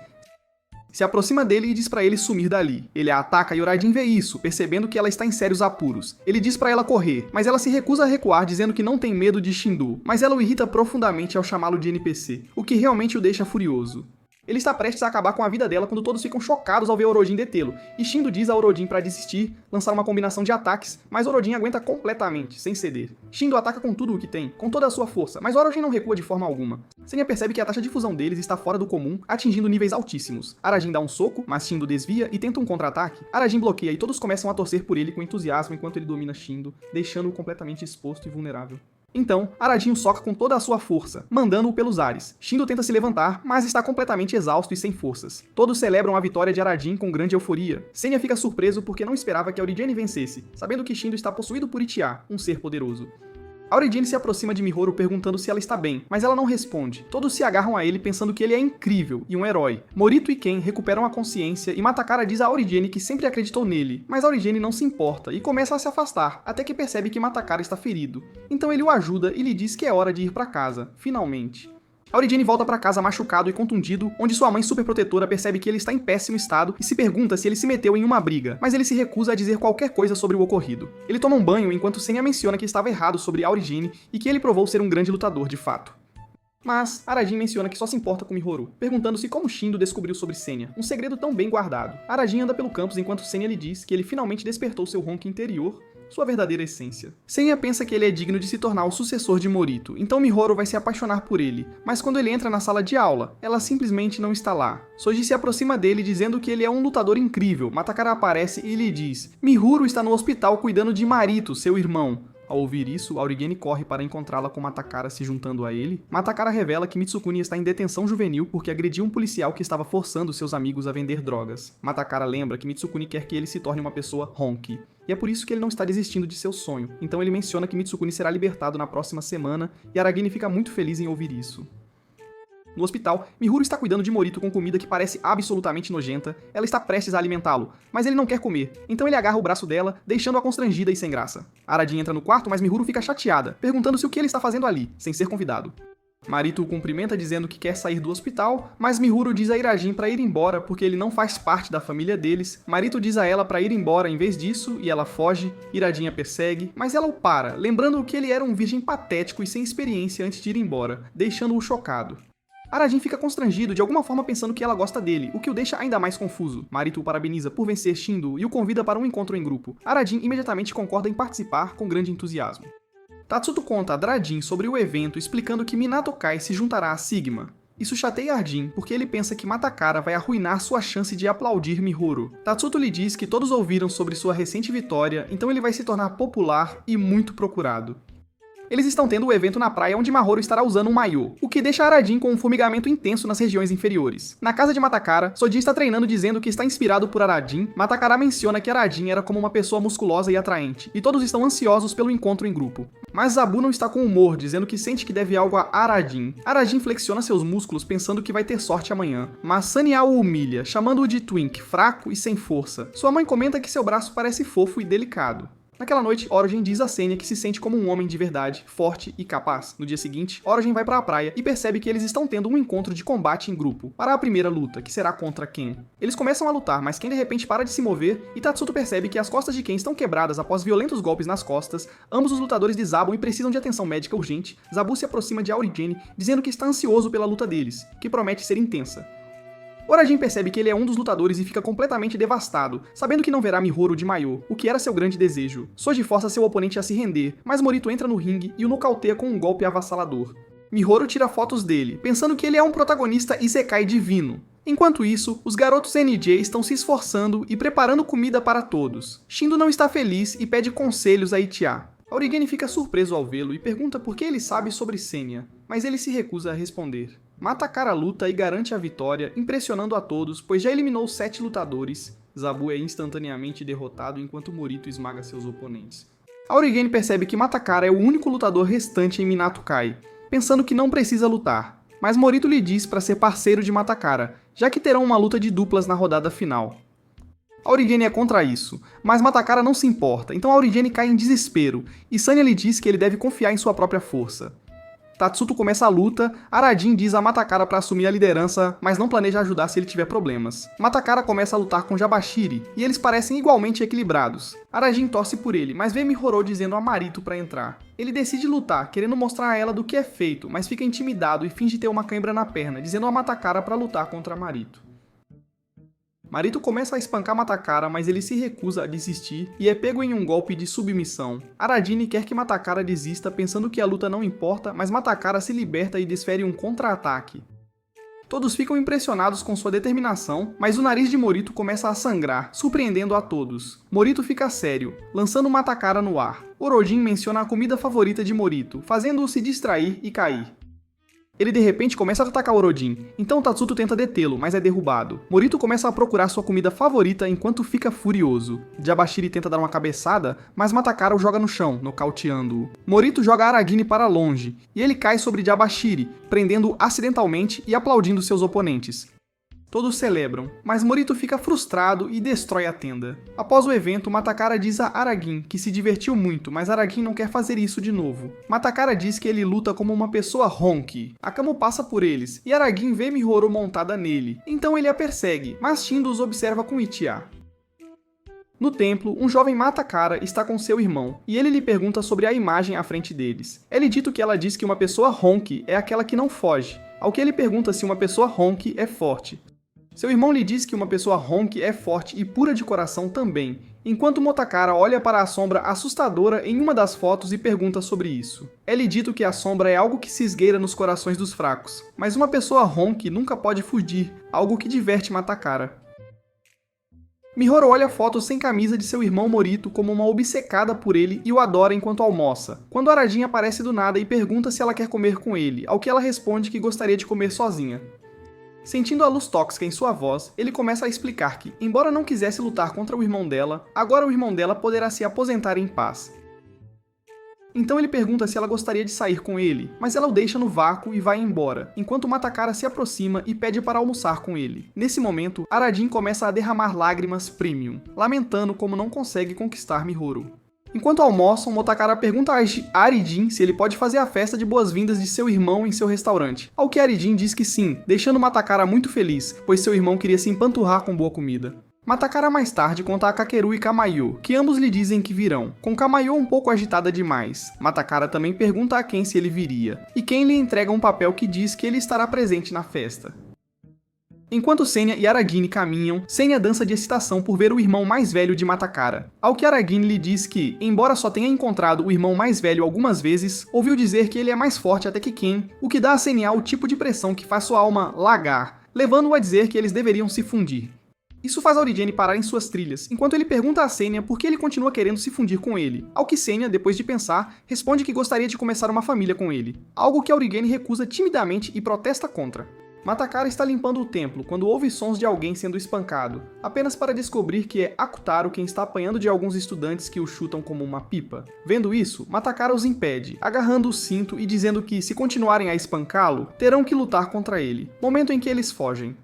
se aproxima dele e diz pra ele sumir dali. Ele a ataca e Urajin vê isso, percebendo que ela está em sérios apuros. Ele diz pra ela correr, mas ela se recusa a recuar, dizendo que não tem medo de Shindo, mas ela o irrita profundamente ao chamá-lo de NPC, o que realmente o deixa furioso. Ele está prestes a acabar com a vida dela quando todos ficam chocados ao ver Orojin detê-lo, e Shindo diz a Orojin para desistir, lançar uma combinação de ataques, mas Orojin aguenta completamente, sem ceder. Shindo ataca com tudo o que tem, com toda a sua força, mas Orojin não recua de forma alguma. Senya percebe que a taxa de fusão deles está fora do comum, atingindo níveis altíssimos. Arajin dá um soco, mas Shindo desvia e tenta um contra-ataque. Arajin bloqueia e todos começam a torcer por ele com entusiasmo enquanto ele domina Shindo, deixando-o completamente exposto e vulnerável. Então, Arajin o soca com toda a sua força, mandando-o pelos ares. Shindo tenta se levantar, mas está completamente exausto e sem forças. Todos celebram a vitória de Arajin com grande euforia. Senya fica surpreso porque não esperava que Aurigane vencesse, sabendo que Shindo está possuído por Ichiya, um ser poderoso. Aurigane se aproxima de Mihoro perguntando se ela está bem, mas ela não responde. Todos se agarram a ele pensando que ele é incrível e um herói. Morito e Ken recuperam a consciência e Matakara diz a Aurigane que sempre acreditou nele, mas Aurigane não se importa e começa a se afastar, até que percebe que Matakara está ferido. Então ele o ajuda e lhe diz que é hora de ir para casa, finalmente. Aurigane volta para casa machucado e contundido, onde sua mãe superprotetora percebe que ele está em péssimo estado e se pergunta se ele se meteu em uma briga, mas ele se recusa a dizer qualquer coisa sobre o ocorrido. Ele toma um banho enquanto Senya menciona que estava errado sobre Aurigane e que ele provou ser um grande lutador de fato. Mas Arajin menciona que só se importa com Mihoro, perguntando-se como Shindo descobriu sobre Senya, um segredo tão bem guardado. Arajin anda pelo campus enquanto Senya lhe diz que ele finalmente despertou seu Honki interior, sua verdadeira essência. Senya pensa que ele é digno de se tornar o sucessor de Morito, então Mihoro vai se apaixonar por ele, mas quando ele entra na sala de aula, ela simplesmente não está lá. Soji se aproxima dele dizendo que ele é um lutador incrível. Matakara aparece e lhe diz: Mihuro está no hospital cuidando de Marito, seu irmão. Ao ouvir isso, Aurigane corre para encontrá-la com Matakara se juntando a ele. Matakara revela que Mitsukuni está em detenção juvenil porque agrediu um policial que estava forçando seus amigos a vender drogas. Matakara lembra que Mitsukuni quer que ele se torne uma pessoa Honki, e é por isso que ele não está desistindo de seu sonho. Então ele menciona que Mitsukuni será libertado na próxima semana, e Aragine fica muito feliz em ouvir isso. No hospital, Mihuro está cuidando de Morito com comida que parece absolutamente nojenta. Ela está prestes a alimentá-lo, mas ele não quer comer, então ele agarra o braço dela, deixando-a constrangida e sem graça. Arajin entra no quarto, mas Mihuro fica chateada, perguntando-se o que ele está fazendo ali, sem ser convidado. Marito o cumprimenta dizendo que quer sair do hospital, mas Mihuro diz a Irajin para ir embora porque ele não faz parte da família deles. Marito diz a ela para ir embora em vez disso e ela foge. Irajin a persegue, mas ela o para, lembrando que ele era um virgem patético e sem experiência antes de ir embora, deixando-o chocado. Arajin fica constrangido, de alguma forma pensando que ela gosta dele, o que o deixa ainda mais confuso. Marito o parabeniza por vencer Shindo e o convida para um encontro em grupo. Arajin imediatamente concorda em participar com grande entusiasmo. Tatsuto conta a Drajin sobre o evento, explicando que Minato Kai se juntará a Sigma. Isso chateia Arjin, porque ele pensa que Matakara vai arruinar sua chance de aplaudir Mihuro. Tatsuto lhe diz que todos ouviram sobre sua recente vitória, então ele vai se tornar popular e muito procurado. Eles estão tendo o evento na praia onde Mahoro estará usando um maiô, o que deixa Arajin com um formigamento intenso nas regiões inferiores. Na casa de Matakara, Soji está treinando dizendo que está inspirado por Arajin. Matakara menciona que Arajin era como uma pessoa musculosa e atraente, e todos estão ansiosos pelo encontro em grupo. Mas Zabu não está com humor, dizendo que sente que deve algo a Arajin. Arajin flexiona seus músculos pensando que vai ter sorte amanhã, mas Sanya o humilha, chamando-o de Twink, fraco e sem força. Sua mãe comenta que seu braço parece fofo e delicado. Naquela noite, Orogen diz a Senya que se sente como um homem de verdade, forte e capaz. No dia seguinte, Orogen vai para a praia e percebe que eles estão tendo um encontro de combate em grupo, para a primeira luta, que será contra Ken. Eles começam a lutar, mas Ken de repente para de se mover e Tatsuto percebe que as costas de Ken estão quebradas após violentos golpes nas costas. Ambos os lutadores desabam e precisam de atenção médica urgente. Zabu se aproxima de Aurigene, dizendo que está ansioso pela luta deles, que promete ser intensa. Orajin percebe que ele é um dos lutadores e fica completamente devastado, sabendo que não verá Mihoro de maiô, o que era seu grande desejo. Soji força seu oponente a se render, mas Morito entra no ringue e o nocauteia com um golpe avassalador. Mihoro tira fotos dele, pensando que ele é um protagonista isekai divino. Enquanto isso, os garotos NJ estão se esforçando e preparando comida para todos. Shindo não está feliz e pede conselhos a Itia. Aurigene fica surpreso ao vê-lo e pergunta por que ele sabe sobre Senya, mas ele se recusa a responder. Matakara luta e garante a vitória, impressionando a todos, pois já eliminou 7 lutadores. Zabu é instantaneamente derrotado enquanto Morito esmaga seus oponentes. Aurigene percebe que Matakara é o único lutador restante em Minato Kai, pensando que não precisa lutar, mas Morito lhe diz para ser parceiro de Matakara, já que terão uma luta de duplas na rodada final. Aurigene é contra isso, mas Matakara não se importa, então Aurigene cai em desespero, e Sanya lhe diz que ele deve confiar em sua própria força. Tatsuto começa a luta, Arajin diz a Matakara para assumir a liderança, mas não planeja ajudar se ele tiver problemas. Matakara começa a lutar com Jabashiri, e eles parecem igualmente equilibrados. Arajin torce por ele, mas vê Mihoro dizendo a Marito para entrar. Ele decide lutar, querendo mostrar a ela do que é feito, mas fica intimidado e finge ter uma cãibra na perna, dizendo a Matakara para lutar contra Marito. Marito começa a espancar Matakara, mas ele se recusa a desistir e é pego em um golpe de submissão. Arajin quer que Matakara desista, pensando que a luta não importa, mas Matakara se liberta e desfere um contra-ataque. Todos ficam impressionados com sua determinação, mas o nariz de Morito começa a sangrar, surpreendendo a todos. Morito fica sério, lançando Matakara no ar. Orojin menciona a comida favorita de Morito, fazendo-o se distrair e cair. Ele de repente começa a atacar Orojin, então Tatsuto tenta detê-lo, mas é derrubado. Morito começa a procurar sua comida favorita enquanto fica furioso. Jabashiri tenta dar uma cabeçada, mas Matakara o joga no chão, nocauteando-o. Morito joga Aragine para longe, e ele cai sobre Jabashiri, prendendo-o acidentalmente e aplaudindo seus oponentes. Todos celebram, mas Morito fica frustrado e destrói a tenda. Após o evento, Matakara diz a Aragin que se divertiu muito, mas Aragin não quer fazer isso de novo. Matakara diz que ele luta como uma pessoa Honki. Akamo passa por eles, e Aragin vê Mihoro montada nele, então ele a persegue, mas Shindo os observa com Itia. No templo, um jovem Matakara está com seu irmão, e ele lhe pergunta sobre a imagem à frente deles. É lhe dito que ela diz que uma pessoa Honki é aquela que não foge, ao que ele pergunta se uma pessoa Honki é forte. Seu irmão lhe diz que uma pessoa Honki é forte e pura de coração também, enquanto Motakara olha para a sombra assustadora em uma das fotos e pergunta sobre isso. É-lhe dito que a sombra é algo que se esgueira nos corações dos fracos, mas uma pessoa Honki nunca pode fugir, algo que diverte Matakara. Mihoro olha fotos sem camisa de seu irmão Morito como uma obcecada por ele e o adora enquanto almoça, quando Arajin aparece do nada e pergunta se ela quer comer com ele, ao que ela responde que gostaria de comer sozinha. Sentindo a luz tóxica em sua voz, ele começa a explicar que, embora não quisesse lutar contra o irmão dela, agora o irmão dela poderá se aposentar em paz. Então ele pergunta se ela gostaria de sair com ele, mas ela o deixa no vácuo e vai embora, enquanto Matakara se aproxima e pede para almoçar com ele. Nesse momento, Arajin começa a derramar lágrimas premium, lamentando como não consegue conquistar Mihoro. Enquanto almoçam, Motakara pergunta a Arijin se ele pode fazer a festa de boas-vindas de seu irmão em seu restaurante, ao que Arijin diz que sim, deixando Matakara muito feliz, pois seu irmão queria se empanturrar com boa comida. Matakara mais tarde conta a Kakeru e Kamayo, que ambos lhe dizem que virão, com Kamayo um pouco agitada demais. Matakara também pergunta a Ken se ele viria, e Ken lhe entrega um papel que diz que ele estará presente na festa. Enquanto Senya e Aragine caminham, Senya dança de excitação por ver o irmão mais velho de Matakara, ao que Aragine lhe diz que, embora só tenha encontrado o irmão mais velho algumas vezes, ouviu dizer que ele é mais forte até que Ken, o que dá a Senya o tipo de pressão que faz sua alma lagar, levando-o a dizer que eles deveriam se fundir. Isso faz Aurigene parar em suas trilhas, enquanto ele pergunta a Senya por que ele continua querendo se fundir com ele, ao que Senya, depois de pensar, responde que gostaria de começar uma família com ele, algo que Aurigene recusa timidamente e protesta contra. Matakara está limpando o templo quando ouve sons de alguém sendo espancado, apenas para descobrir que é Akutaro quem está apanhando de alguns estudantes que o chutam como uma pipa. Vendo isso, Matakara os impede, agarrando o cinto e dizendo que, se continuarem a espancá-lo, terão que lutar contra ele, momento em que eles fogem.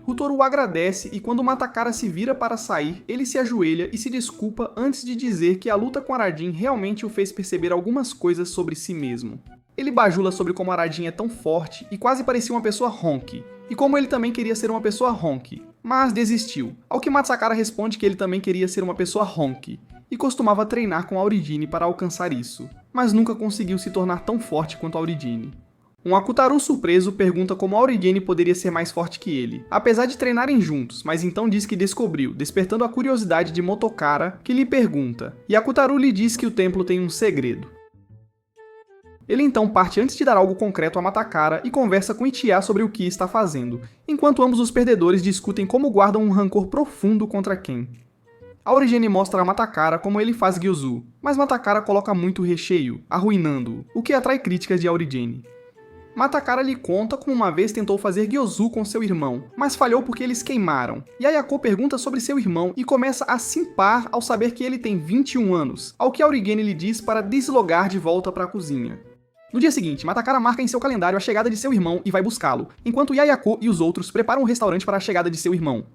Hotaru agradece e quando Matakara se vira para sair, ele se ajoelha e se desculpa antes de dizer que a luta com Arajin realmente o fez perceber algumas coisas sobre si mesmo. Ele bajula sobre como Arajin é tão forte e quase parecia uma pessoa Honki, e como ele também queria ser uma pessoa Honki, mas desistiu, ao que Matsakara responde que ele também queria ser uma pessoa Honki, e costumava treinar com Aurigene para alcançar isso, mas nunca conseguiu se tornar tão forte quanto Aurigene. Um Akutaro surpreso pergunta como Aurigene poderia ser mais forte que ele, apesar de treinarem juntos, mas então diz que descobriu, despertando a curiosidade de Motokara, que lhe pergunta, e Akutaro lhe diz que o templo tem um segredo. Ele então parte antes de dar algo concreto a Matakara e conversa com Ichiya sobre o que está fazendo, enquanto ambos os perdedores discutem como guardam um rancor profundo contra Ken. Aurigene mostra a Matakara como ele faz Gyuzu, mas Matakara coloca muito recheio, arruinando-o, o que atrai críticas de Aurigene. Matakara lhe conta como uma vez tentou fazer Gyuzu com seu irmão, mas falhou porque eles queimaram. E Ayako pergunta sobre seu irmão e começa a simpar ao saber que ele tem 21 anos, ao que Aurigene lhe diz para deslogar de volta para a cozinha. No dia seguinte, Matakara marca em seu calendário a chegada de seu irmão e vai buscá-lo, enquanto Yayako e os outros preparam o restaurante para a chegada de seu irmão.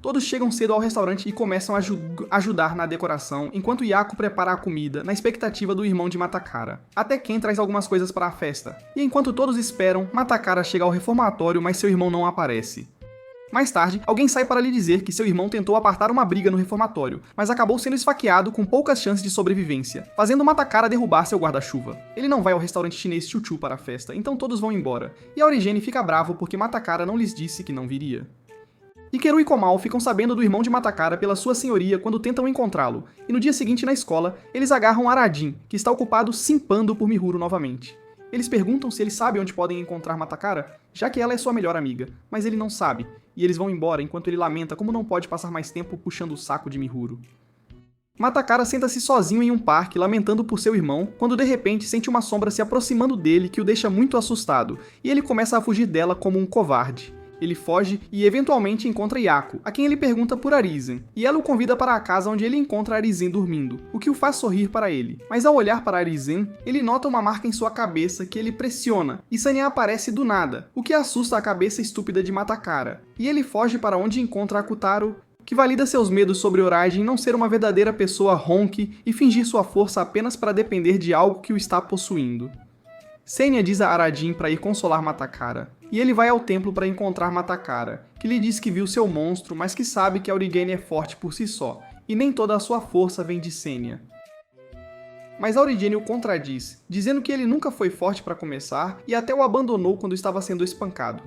Todos chegam cedo ao restaurante e começam a ajudar na decoração, enquanto Yako prepara a comida, na expectativa do irmão de Matakara. Até Ken traz algumas coisas para a festa. E enquanto todos esperam, Matakara chega ao reformatório, mas seu irmão não aparece. Mais tarde, alguém sai para lhe dizer que seu irmão tentou apartar uma briga no reformatório, mas acabou sendo esfaqueado com poucas chances de sobrevivência, fazendo Matakara derrubar seu guarda-chuva. Ele não vai ao restaurante chinês Chuchu para a festa, então todos vão embora, e Aurigene fica bravo porque Matakara não lhes disse que não viria. Ikeru e Komao ficam sabendo do irmão de Matakara pela sua senhoria quando tentam encontrá-lo, e no dia seguinte na escola, eles agarram Arajin, que está ocupado simpando por Mihuro novamente. Eles perguntam se ele sabe onde podem encontrar Matakara, já que ela é sua melhor amiga, mas ele não sabe, e eles vão embora enquanto ele lamenta como não pode passar mais tempo puxando o saco de Mihuro. Matakara senta-se sozinho em um parque, lamentando por seu irmão, quando de repente sente uma sombra se aproximando dele que o deixa muito assustado, e ele começa a fugir dela como um covarde. Ele foge e eventualmente encontra Yako, a quem ele pergunta por Arisen, e ela o convida para a casa onde ele encontra Arisen dormindo, o que o faz sorrir para ele. Mas ao olhar para Arisen, ele nota uma marca em sua cabeça que ele pressiona, e Sanya aparece do nada, o que assusta a cabeça estúpida de Matakara. E ele foge para onde encontra Akutaro, que valida seus medos sobre Origin não ser uma verdadeira pessoa Honki e fingir sua força apenas para depender de algo que o está possuindo. Senya diz a Arajin para ir consolar Matakara, e ele vai ao templo para encontrar Matakara, que lhe diz que viu seu monstro, mas que sabe que Aurigene é forte por si só, e nem toda a sua força vem de Senya. Mas Aurigene o contradiz, dizendo que ele nunca foi forte para começar e até o abandonou quando estava sendo espancado.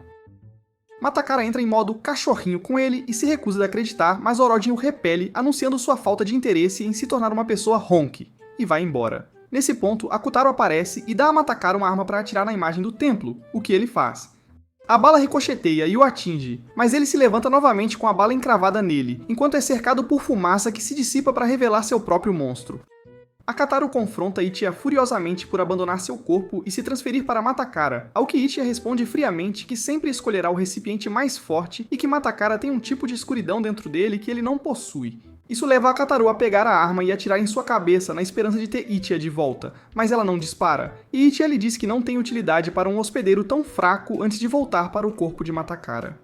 Matakara entra em modo cachorrinho com ele e se recusa de acreditar, mas Orodin o repele, anunciando sua falta de interesse em se tornar uma pessoa Honki, e vai embora. Nesse ponto, Akutaro aparece e dá a Matakara uma arma para atirar na imagem do templo, o que ele faz. A bala ricocheteia e o atinge, mas ele se levanta novamente com a bala encravada nele, enquanto é cercado por fumaça que se dissipa para revelar seu próprio monstro. Akutaro confronta Ichiya furiosamente por abandonar seu corpo e se transferir para Matakara, ao que Ichiya responde friamente que sempre escolherá o recipiente mais forte e que Matakara tem um tipo de escuridão dentro dele que ele não possui. Isso leva Akutaro a pegar a arma e atirar em sua cabeça na esperança de ter Ichiya de volta, mas ela não dispara, e Ichiya lhe diz que não tem utilidade para um hospedeiro tão fraco antes de voltar para o corpo de Matakara.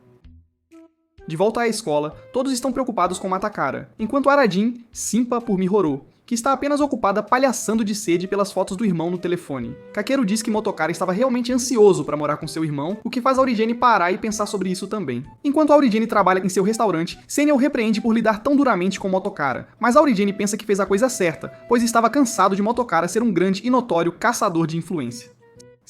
De volta à escola, todos estão preocupados com Matakara, enquanto Arajin simpa por Mihoro, que está apenas ocupada palhaçando de sede pelas fotos do irmão no telefone. Kakeru diz que Motokara estava realmente ansioso para morar com seu irmão, o que faz Aurigene parar e pensar sobre isso também. Enquanto Aurigene trabalha em seu restaurante, Senya o repreende por lidar tão duramente com Motokara, mas Aurigene pensa que fez a coisa certa, pois estava cansado de Motokara ser um grande e notório caçador de influência.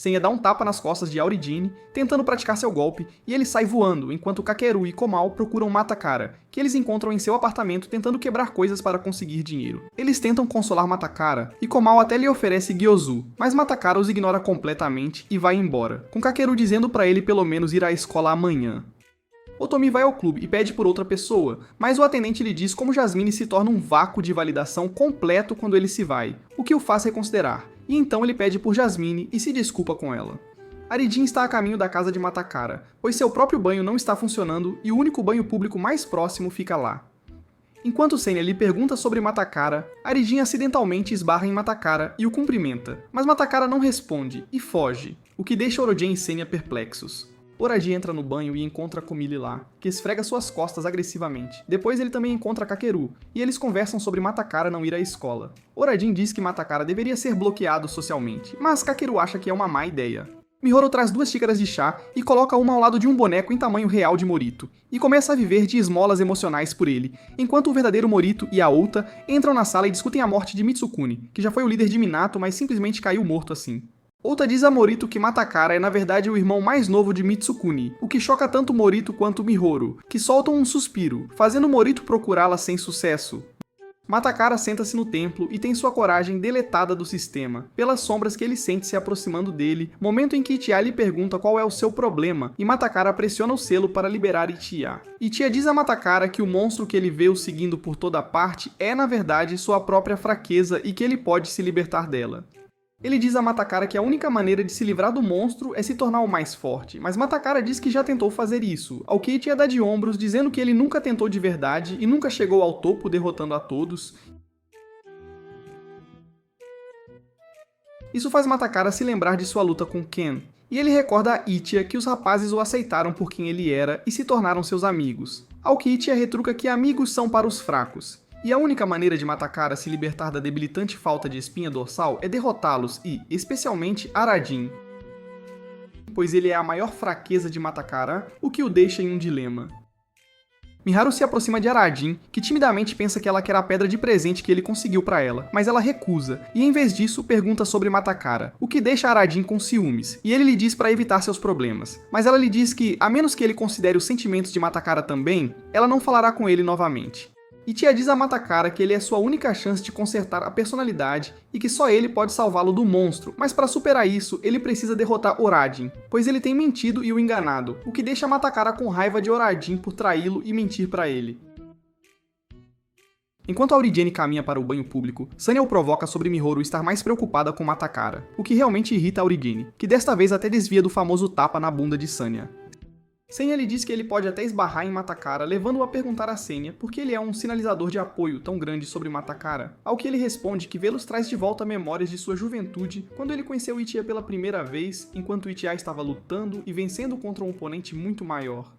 Senya dá um tapa nas costas de Aurigene, tentando praticar seu golpe, e ele sai voando, enquanto Kakeru e Komao procuram Matakara, que eles encontram em seu apartamento tentando quebrar coisas para conseguir dinheiro. Eles tentam consolar Matakara, e Komao até lhe oferece Gyuzu, mas Matakara os ignora completamente e vai embora, com Kakeru dizendo para ele pelo menos ir à escola amanhã. Otomi vai ao clube e pede por outra pessoa, mas o atendente lhe diz como Jasmine se torna um vácuo de validação completo quando ele se vai, o que o faz reconsiderar, e então ele pede por Jasmine e se desculpa com ela. Aridin está a caminho da casa de Matakara, pois seu próprio banho não está funcionando e o único banho público mais próximo fica lá. Enquanto Senya lhe pergunta sobre Matakara, Aridin acidentalmente esbarra em Matakara e o cumprimenta, mas Matakara não responde e foge, o que deixa Orogen e Senya perplexos. Oradi entra no banho e encontra Komili lá, que esfrega suas costas agressivamente. Depois ele também encontra Kakeru, e eles conversam sobre Matakara não ir à escola. Oradin diz que Matakara deveria ser bloqueado socialmente, mas Kakeru acha que é uma má ideia. Mihoro traz 2 xícaras de chá e coloca uma ao lado de um boneco em tamanho real de Morito, e começa a viver de esmolas emocionais por ele, enquanto o verdadeiro Morito e a Outa entram na sala e discutem a morte de Mitsukuni, que já foi o líder de Minato, mas simplesmente caiu morto assim. Outa diz a Morito que Matakara é na verdade o irmão mais novo de Mitsukuni, o que choca tanto Morito quanto Mihoro, que soltam um suspiro, fazendo Morito procurá-la sem sucesso. Matakara senta-se no templo e tem sua coragem deletada do sistema, pelas sombras que ele sente se aproximando dele, momento em que Ichiya lhe pergunta qual é o seu problema, e Matakara pressiona o selo para liberar Ichiya. Ichiya diz a Matakara que o monstro que ele vê o seguindo por toda parte é na verdade sua própria fraqueza e que ele pode se libertar dela. Ele diz a Matakara que a única maneira de se livrar do monstro é se tornar o mais forte, mas Matakara diz que já tentou fazer isso, ao que Ichiya dá de ombros, dizendo que ele nunca tentou de verdade e nunca chegou ao topo derrotando a todos. Isso faz Matakara se lembrar de sua luta com Ken, e ele recorda a Ichiya que os rapazes o aceitaram por quem ele era e se tornaram seus amigos, ao que Ichiya retruca que amigos são para os fracos. E a única maneira de Matakara se libertar da debilitante falta de espinha dorsal é derrotá-los e, especialmente, Aradin, pois ele é a maior fraqueza de Matakara, o que o deixa em um dilema. Miharu se aproxima de Aradin, que timidamente pensa que ela quer a pedra de presente que ele conseguiu para ela, mas ela recusa, e em vez disso pergunta sobre Matakara, o que deixa Aradin com ciúmes, e ele lhe diz para evitar seus problemas. Mas ela lhe diz que, a menos que ele considere os sentimentos de Matakara também, ela não falará com ele novamente. Ichiya diz a Matakara que ele é sua única chance de consertar a personalidade e que só ele pode salvá-lo do monstro, mas para superar isso, ele precisa derrotar Oradin, pois ele tem mentido e o enganado, o que deixa Matakara com raiva de Oradin por traí-lo e mentir para ele. Enquanto Auridiane caminha para o banho público, Sanya o provoca sobre Mihoro estar mais preocupada com Matakara, o que realmente irrita Auridiane, que desta vez até desvia do famoso tapa na bunda de Sanya. Senya lhe diz que ele pode até esbarrar em Matakara, levando-o a perguntar a Senya por que ele é um sinalizador de apoio tão grande sobre Matakara, ao que ele responde que vê-los traz de volta memórias de sua juventude, quando ele conheceu Ichiya pela primeira vez, enquanto Ichiya estava lutando e vencendo contra um oponente muito maior.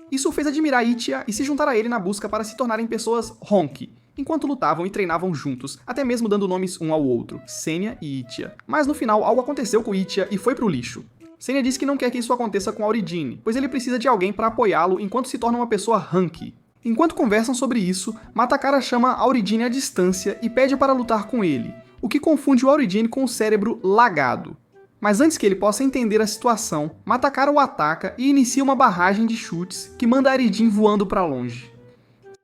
Isso o fez admirar Ichiya e se juntar a ele na busca para se tornarem pessoas Honki, enquanto lutavam e treinavam juntos, até mesmo dando nomes um ao outro, Senya e Ichiya. Mas no final algo aconteceu com Ichiya e foi pro lixo. Senya diz que não quer que isso aconteça com Auridiane, pois ele precisa de alguém para apoiá-lo enquanto se torna uma pessoa Hanki. Enquanto conversam sobre isso, Matakara chama Auridiane à distância e pede para lutar com ele, o que confunde o Auridiane com o cérebro lagado. Mas antes que ele possa entender a situação, Matakara o ataca e inicia uma barragem de chutes que manda Auridiane voando para longe.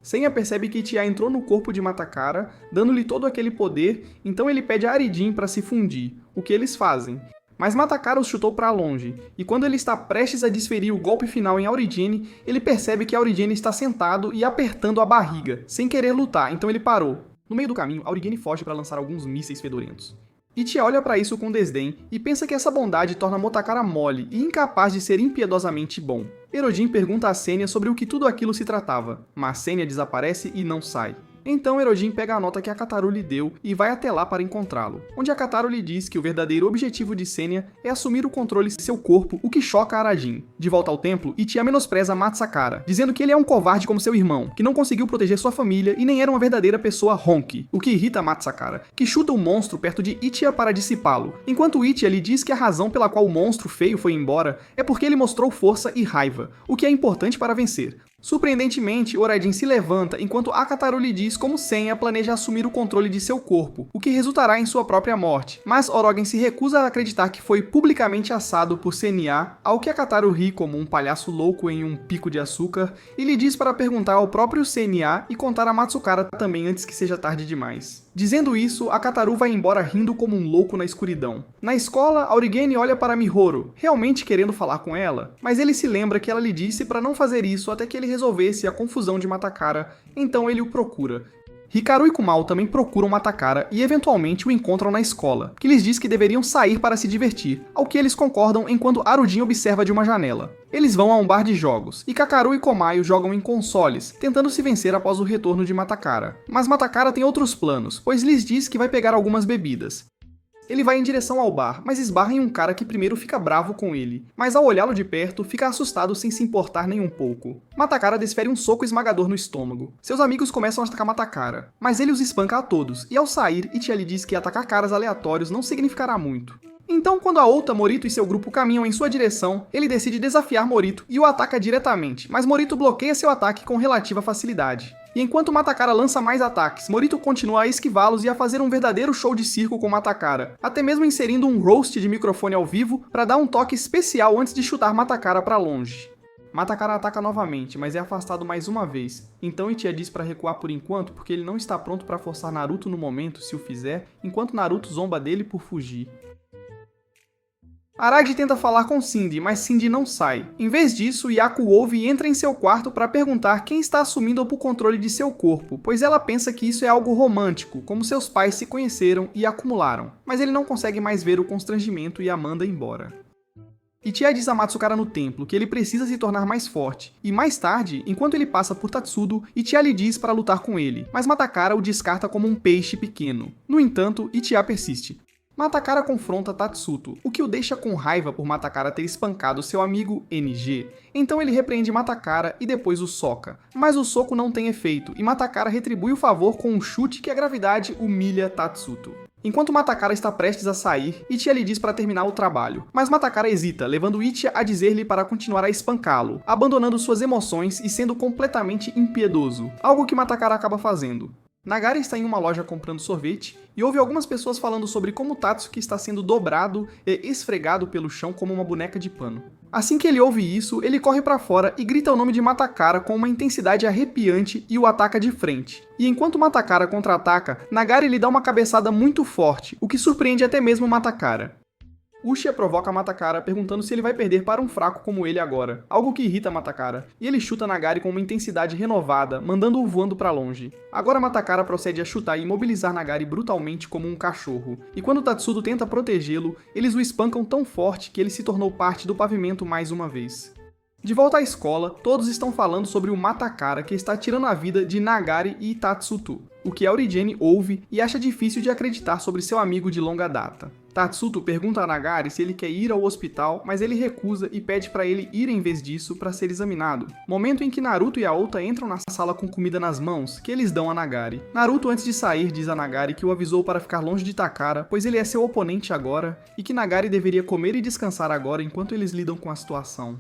Senya percebe que Ichiya entrou no corpo de Matakara, dando-lhe todo aquele poder, então ele pede a Auridiane para se fundir, o que eles fazem. Mas Matakara os chutou para longe, e quando ele está prestes a desferir o golpe final em Auridiane, ele percebe que Auridiane está sentado e apertando a barriga, sem querer lutar, então ele parou. No meio do caminho, Auridiane foge para lançar alguns mísseis fedorentos. Ichiya olha para isso com desdém e pensa que essa bondade torna Matakara mole e incapaz de ser impiedosamente bom. Erojin pergunta a Senya sobre o que tudo aquilo se tratava, mas Senya desaparece e não sai. Então Erojin pega a nota que a Kataru lhe deu e vai até lá para encontrá-lo, onde a Kataru lhe diz que o verdadeiro objetivo de Senya é assumir o controle de seu corpo, o que choca Aradin. De volta ao templo, Ichiya menospreza Matsakara, dizendo que ele é um covarde como seu irmão, que não conseguiu proteger sua família e nem era uma verdadeira pessoa Honki, o que irrita Matsakara, que chuta o monstro perto de Ichiya para dissipá-lo, enquanto Ichiya lhe diz que a razão pela qual o monstro feio foi embora é porque ele mostrou força e raiva, o que é importante para vencer. Surpreendentemente, Oradin se levanta enquanto Akataru lhe diz como Senya planeja assumir o controle de seu corpo, o que resultará em sua própria morte. Mas Orogen se recusa a acreditar que foi publicamente assado por Senya, ao que Akataru ri como um palhaço louco em um pico de açúcar, e lhe diz para perguntar ao próprio Senya e contar a Matsukara também antes que seja tarde demais. Dizendo isso, a Kataru vai embora rindo como um louco na escuridão. Na escola, Aurigene olha para Mihoro, realmente querendo falar com ela, mas ele se lembra que ela lhe disse para não fazer isso até que ele resolvesse a confusão de Matakara, então ele o procura. Hikaru e Kumao também procuram Matakara e eventualmente o encontram na escola, que lhes diz que deveriam sair para se divertir, ao que eles concordam enquanto Arujin observa de uma janela. Eles vão a um bar de jogos, e Kakaru e Komayo jogam em consoles, tentando se vencer após o retorno de Matakara. Mas Matakara tem outros planos, pois lhes diz que vai pegar algumas bebidas. Ele vai em direção ao bar, mas esbarra em um cara que primeiro fica bravo com ele, mas ao olhá-lo de perto, fica assustado sem se importar nem um pouco. Matakara desfere um soco esmagador no estômago. Seus amigos começam a atacar Matakara, mas ele os espanca a todos, e ao sair, Ichia lhe diz que atacar caras aleatórios não significará muito. Então, quando a Ota, Morito e seu grupo caminham em sua direção, ele decide desafiar Morito e o ataca diretamente, mas Morito bloqueia seu ataque com relativa facilidade. E enquanto Matakara lança mais ataques, Morito continua a esquivá-los e a fazer um verdadeiro show de circo com Matakara, até mesmo inserindo um roast de microfone ao vivo para dar um toque especial antes de chutar Matakara para longe. Matakara ataca novamente, mas é afastado mais uma vez, então Ichia diz para recuar por enquanto porque ele não está pronto para forçar Naruto no momento se o fizer, enquanto Naruto zomba dele por fugir. Aragi tenta falar com Cindy, mas Cindy não sai. Em vez disso, Yaku ouve e entra em seu quarto para perguntar quem está assumindo o controle de seu corpo, pois ela pensa que isso é algo romântico, como seus pais se conheceram e acumularam. Mas ele não consegue mais ver o constrangimento e a manda embora. Ichia diz a Matsukara no templo que ele precisa se tornar mais forte, e mais tarde, enquanto ele passa por Tatsudo, Ichia lhe diz para lutar com ele, mas Matakara o descarta como um peixe pequeno. No entanto, Ichia persiste. Matakara confronta Tatsuto, o que o deixa com raiva por Matakara ter espancado seu amigo NG. Então ele repreende Matakara e depois o soca. Mas o soco não tem efeito, e Matakara retribui o favor com um chute que a gravidade humilha Tatsuto. Enquanto Matakara está prestes a sair, Ichia lhe diz para terminar o trabalho, mas Matakara hesita, levando Ichia a dizer-lhe para continuar a espancá-lo, abandonando suas emoções e sendo completamente impiedoso, algo que Matakara acaba fazendo. Nagari está em uma loja comprando sorvete e ouve algumas pessoas falando sobre como Tatsuki está sendo dobrado e esfregado pelo chão como uma boneca de pano. Assim que ele ouve isso, ele corre para fora e grita o nome de Matakara com uma intensidade arrepiante e o ataca de frente. E enquanto Matakara contra-ataca, Nagari lhe dá uma cabeçada muito forte, o que surpreende até mesmo Matakara. Uchiha provoca Matakara perguntando se ele vai perder para um fraco como ele agora, algo que irrita Matakara, e ele chuta Nagari com uma intensidade renovada, mandando-o voando para longe. Agora Matakara procede a chutar e imobilizar Nagari brutalmente como um cachorro, e quando Tatsudo tenta protegê-lo, eles o espancam tão forte que ele se tornou parte do pavimento mais uma vez. De volta à escola, todos estão falando sobre o Matakara que está tirando a vida de Nagari e Tatsuto, o que Aurigene ouve e acha difícil de acreditar sobre seu amigo de longa data. Tatsuto pergunta a Nagari se ele quer ir ao hospital, mas ele recusa e pede para ele ir em vez disso para ser examinado. Momento em que Naruto e a Ota entram na sala com comida nas mãos, que eles dão a Nagari. Naruto, antes de sair, diz a Nagari que o avisou para ficar longe de Takara, pois ele é seu oponente agora, e que Nagari deveria comer e descansar agora enquanto eles lidam com a situação.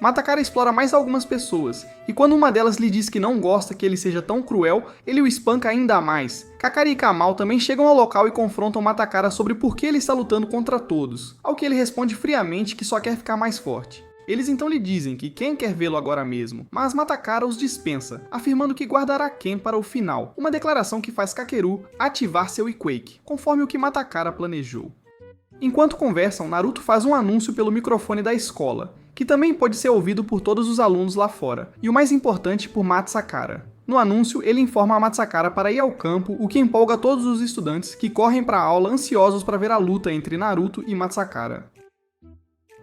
Matakara explora mais algumas pessoas, e quando uma delas lhe diz que não gosta que ele seja tão cruel, ele o espanca ainda mais. Kakari e Kamau também chegam ao local e confrontam Matakara sobre por que ele está lutando contra todos, ao que ele responde friamente que só quer ficar mais forte. Eles então lhe dizem que Ken quer vê-lo agora mesmo, mas Matakara os dispensa, afirmando que guardará Ken para o final, uma declaração que faz Kakeru ativar seu Equake, conforme o que Matakara planejou. Enquanto conversam, Naruto faz um anúncio pelo microfone da escola, que também pode ser ouvido por todos os alunos lá fora, e o mais importante por Matsakara. No anúncio, ele informa a Matsakara para ir ao campo, o que empolga todos os estudantes que correm para a aula ansiosos para ver a luta entre Naruto e Matsakara.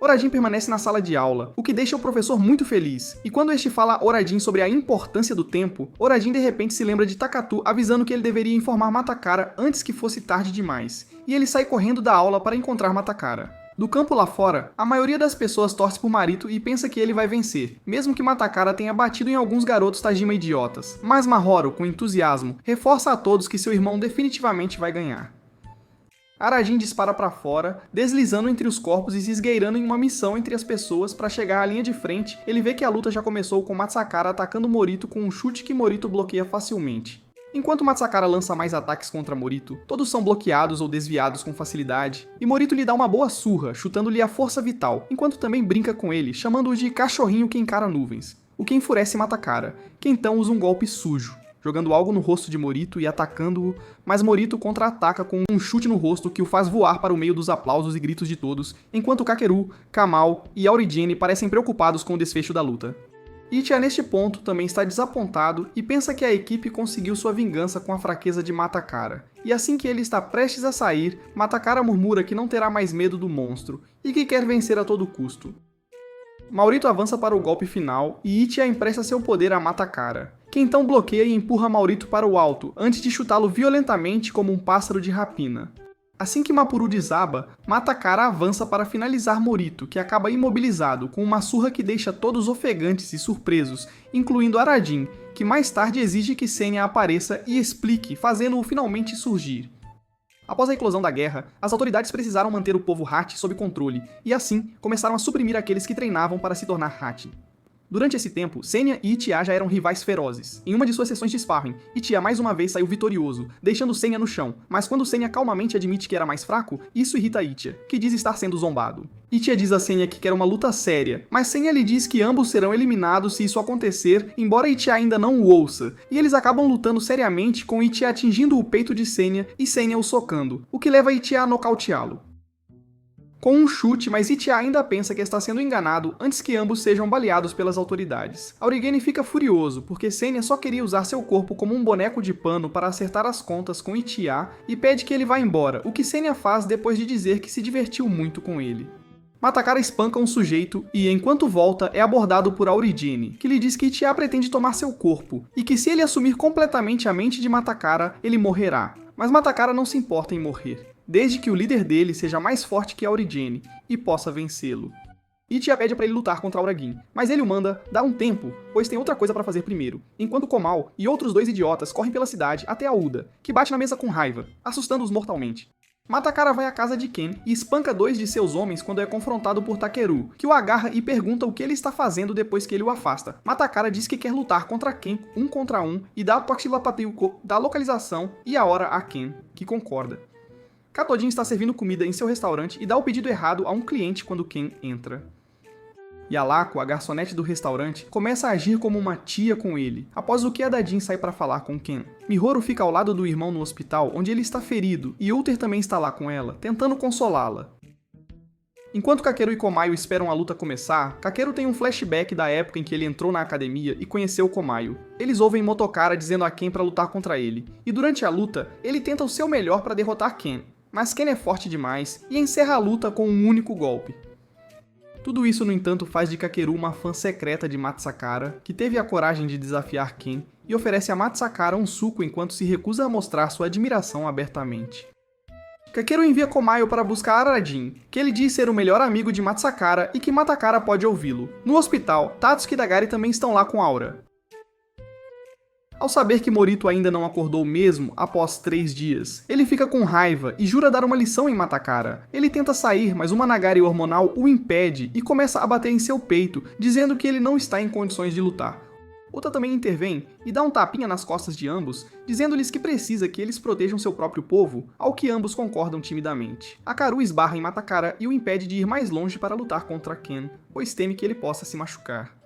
Orajin permanece na sala de aula, o que deixa o professor muito feliz, e quando este fala a Orajin sobre a importância do tempo, Orajin de repente se lembra de Takatu avisando que ele deveria informar Matakara antes que fosse tarde demais, e ele sai correndo da aula para encontrar Matakara. Do campo lá fora, a maioria das pessoas torce por Marito e pensa que ele vai vencer, mesmo que Matakara tenha batido em alguns garotos Tajima idiotas. Mas Mahoro, com entusiasmo, reforça a todos que seu irmão definitivamente vai ganhar. Arajin dispara para fora, deslizando entre os corpos e se esgueirando em uma missão entre as pessoas para chegar à linha de frente. Ele vê que a luta já começou com Matsakara atacando Morito com um chute que Morito bloqueia facilmente. Enquanto Matsakara lança mais ataques contra Morito, todos são bloqueados ou desviados com facilidade, e Morito lhe dá uma boa surra, chutando-lhe a força vital, enquanto também brinca com ele, chamando-o de cachorrinho que encara nuvens, o que enfurece Matakara, que então usa um golpe sujo, jogando algo no rosto de Morito e atacando-o, mas Morito contra-ataca com um chute no rosto que o faz voar para o meio dos aplausos e gritos de todos, enquanto Kakeru, Kamau e Aurigene parecem preocupados com o desfecho da luta. Ichiya neste ponto também está desapontado e pensa que a equipe conseguiu sua vingança com a fraqueza de Matakara. E assim que ele está prestes a sair, Matakara murmura que não terá mais medo do monstro e que quer vencer a todo custo. Maurito avança para o golpe final e Ichiya empresta seu poder a Matakara, que então bloqueia e empurra Maurito para o alto antes de chutá-lo violentamente como um pássaro de rapina. Assim que Mapuru desaba, Matakara avança para finalizar Morito, que acaba imobilizado com uma surra que deixa todos ofegantes e surpresos, incluindo Arajin, que mais tarde exige que Senya apareça e explique, fazendo-o finalmente surgir. Após a eclosão da guerra, as autoridades precisaram manter o povo Hachi sob controle, e assim começaram a suprimir aqueles que treinavam para se tornar Hachi. Durante esse tempo, Senya e Ichiya já eram rivais ferozes. Em uma de suas sessões de sparring, Ichiya mais uma vez saiu vitorioso, deixando Senya no chão, mas quando Senya calmamente admite que era mais fraco, isso irrita Ichiya, que diz estar sendo zombado. Ichiya diz a Senya que quer uma luta séria, mas Senya lhe diz que ambos serão eliminados se isso acontecer, embora Ichiya ainda não o ouça, e eles acabam lutando seriamente com Ichiya atingindo o peito de Senya e Senya o socando, o que leva Ichiya a nocauteá-lo. Com um chute, mas Ichiya ainda pensa que está sendo enganado antes que ambos sejam baleados pelas autoridades. Aurigene fica furioso, porque Senya só queria usar seu corpo como um boneco de pano para acertar as contas com Ichiya e pede que ele vá embora, o que Senya faz depois de dizer que se divertiu muito com ele. Matakara espanca um sujeito e, enquanto volta, é abordado por Aurigene, que lhe diz que Ichiya pretende tomar seu corpo, e que se ele assumir completamente a mente de Matakara, ele morrerá. Mas Matakara não se importa em morrer, desde que o líder dele seja mais forte que Aurigene e possa vencê-lo. Ichiya pede para ele lutar contra Auragin, mas ele o manda dar um tempo, pois tem outra coisa para fazer primeiro, enquanto Komao e outros dois idiotas correm pela cidade até a Uda, que bate na mesa com raiva, assustando-os mortalmente. Matakara vai à casa de Ken e espanca dois de seus homens quando é confrontado por Takeru, que o agarra e pergunta o que ele está fazendo depois que ele o afasta. Matakara diz que quer lutar contra Ken um contra um e dá a localização e a hora a Ken, que concorda. Katodin está servindo comida em seu restaurante e dá o pedido errado a um cliente quando Ken entra. Yalako, a garçonete do restaurante, começa a agir como uma tia com ele, após o que Adadin sai para falar com Ken. Mihoro fica ao lado do irmão no hospital, onde ele está ferido, e Uther também está lá com ela, tentando consolá-la. Enquanto Kakeru e Komayo esperam a luta começar, Kakeru tem um flashback da época em que ele entrou na academia e conheceu Komayo. Eles ouvem Motokara dizendo a Ken para lutar contra ele, e durante a luta, ele tenta o seu melhor para derrotar Ken, mas Ken é forte demais e encerra a luta com um único golpe. Tudo isso, no entanto, faz de Kakeru uma fã secreta de Matsakara, que teve a coragem de desafiar Ken, e oferece a Matsakara um suco enquanto se recusa a mostrar sua admiração abertamente. Kakeru envia Komayo para buscar Arajin, que ele diz ser o melhor amigo de Matsakara e que Matakara pode ouvi-lo. No hospital, Tatsuki e Dagari também estão lá com Aura. Ao saber que Morito ainda não acordou mesmo após 3 dias, ele fica com raiva e jura dar uma lição em Matakara. Ele tenta sair, mas uma Nagari hormonal o impede e começa a bater em seu peito, dizendo que ele não está em condições de lutar. Uta também intervém e dá um tapinha nas costas de ambos, dizendo-lhes que precisa que eles protejam seu próprio povo, ao que ambos concordam timidamente. Akaru esbarra em Matakara e o impede de ir mais longe para lutar contra Ken, pois teme que ele possa se machucar.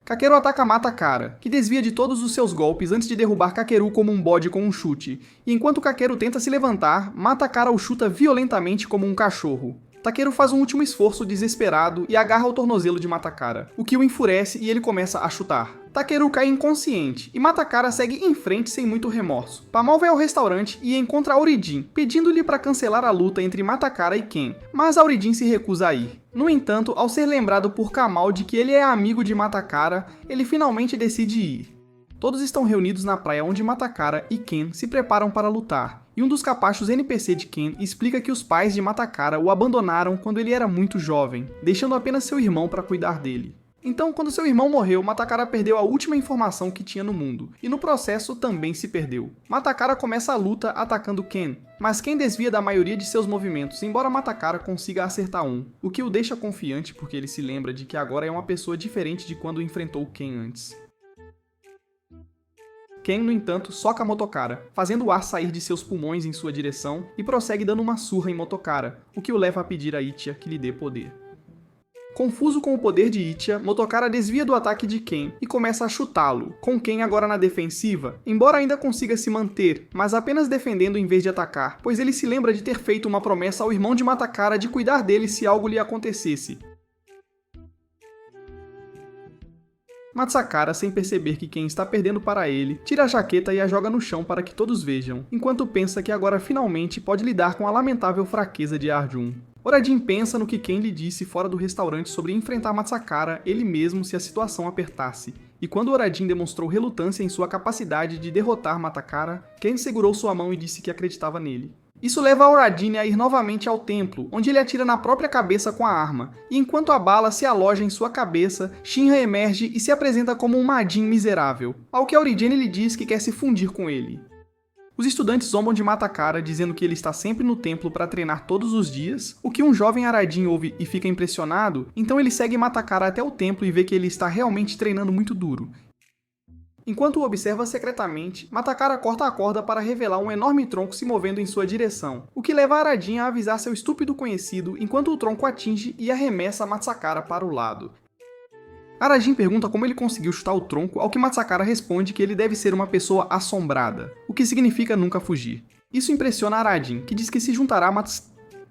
Kakeru ataca Matakara, que desvia de todos os seus golpes antes de derrubar Kakeru como um bode com um chute, e enquanto Kakeru tenta se levantar, Matakara o chuta violentamente como um cachorro. Takeru faz um último esforço desesperado e agarra o tornozelo de Matakara, o que o enfurece e ele começa a chutar. Takeru cai inconsciente e Matakara segue em frente sem muito remorso. Pamol vai ao restaurante e encontra Aurigin, pedindo-lhe para cancelar a luta entre Matakara e Ken, mas Aurigin se recusa a ir. No entanto, ao ser lembrado por Kamau de que ele é amigo de Matakara, ele finalmente decide ir. Todos estão reunidos na praia onde Matakara e Ken se preparam para lutar, e um dos capachos NPC de Ken explica que os pais de Matakara o abandonaram quando ele era muito jovem, deixando apenas seu irmão para cuidar dele. Então, quando seu irmão morreu, Matakara perdeu a última informação que tinha no mundo, e no processo também se perdeu. Matakara começa a luta atacando Ken, mas Ken desvia da maioria de seus movimentos, embora Matakara consiga acertar um, o que o deixa confiante porque ele se lembra de que agora é uma pessoa diferente de quando enfrentou Ken antes. Ken, no entanto, soca Motokara, fazendo o ar sair de seus pulmões em sua direção e prossegue dando uma surra em Motokara, o que o leva a pedir a Ichiya que lhe dê poder. Confuso com o poder de Ichiya, Motokara desvia do ataque de Ken e começa a chutá-lo, com Ken agora na defensiva, embora ainda consiga se manter, mas apenas defendendo em vez de atacar, pois ele se lembra de ter feito uma promessa ao irmão de Matakara de cuidar dele se algo lhe acontecesse. Matsakara, sem perceber que Ken está perdendo para ele, tira a jaqueta e a joga no chão para que todos vejam, enquanto pensa que agora finalmente pode lidar com a lamentável fraqueza de Arjun. Orajin pensa no que Ken lhe disse fora do restaurante sobre enfrentar Matsakara ele mesmo se a situação apertasse, e quando Orajin demonstrou relutância em sua capacidade de derrotar Matakara, Ken segurou sua mão e disse que acreditava nele. Isso leva Orajin a ir novamente ao templo, onde ele atira na própria cabeça com a arma, e enquanto a bala se aloja em sua cabeça, Shinra emerge e se apresenta como um Majin miserável, ao que Origene lhe diz que quer se fundir com ele. Os estudantes zombam de Matakara, dizendo que ele está sempre no templo para treinar todos os dias, o que um jovem Arajin ouve e fica impressionado, então ele segue Matakara até o templo e vê que ele está realmente treinando muito duro. Enquanto o observa secretamente, Matakara corta a corda para revelar um enorme tronco se movendo em sua direção, o que leva Arajin a avisar seu estúpido conhecido enquanto o tronco atinge e arremessa Matsakara para o lado. Arajin pergunta como ele conseguiu chutar o tronco, ao que Matsakara responde que ele deve ser uma pessoa assombrada, o que significa nunca fugir. Isso impressiona Arajin, que diz que se juntará a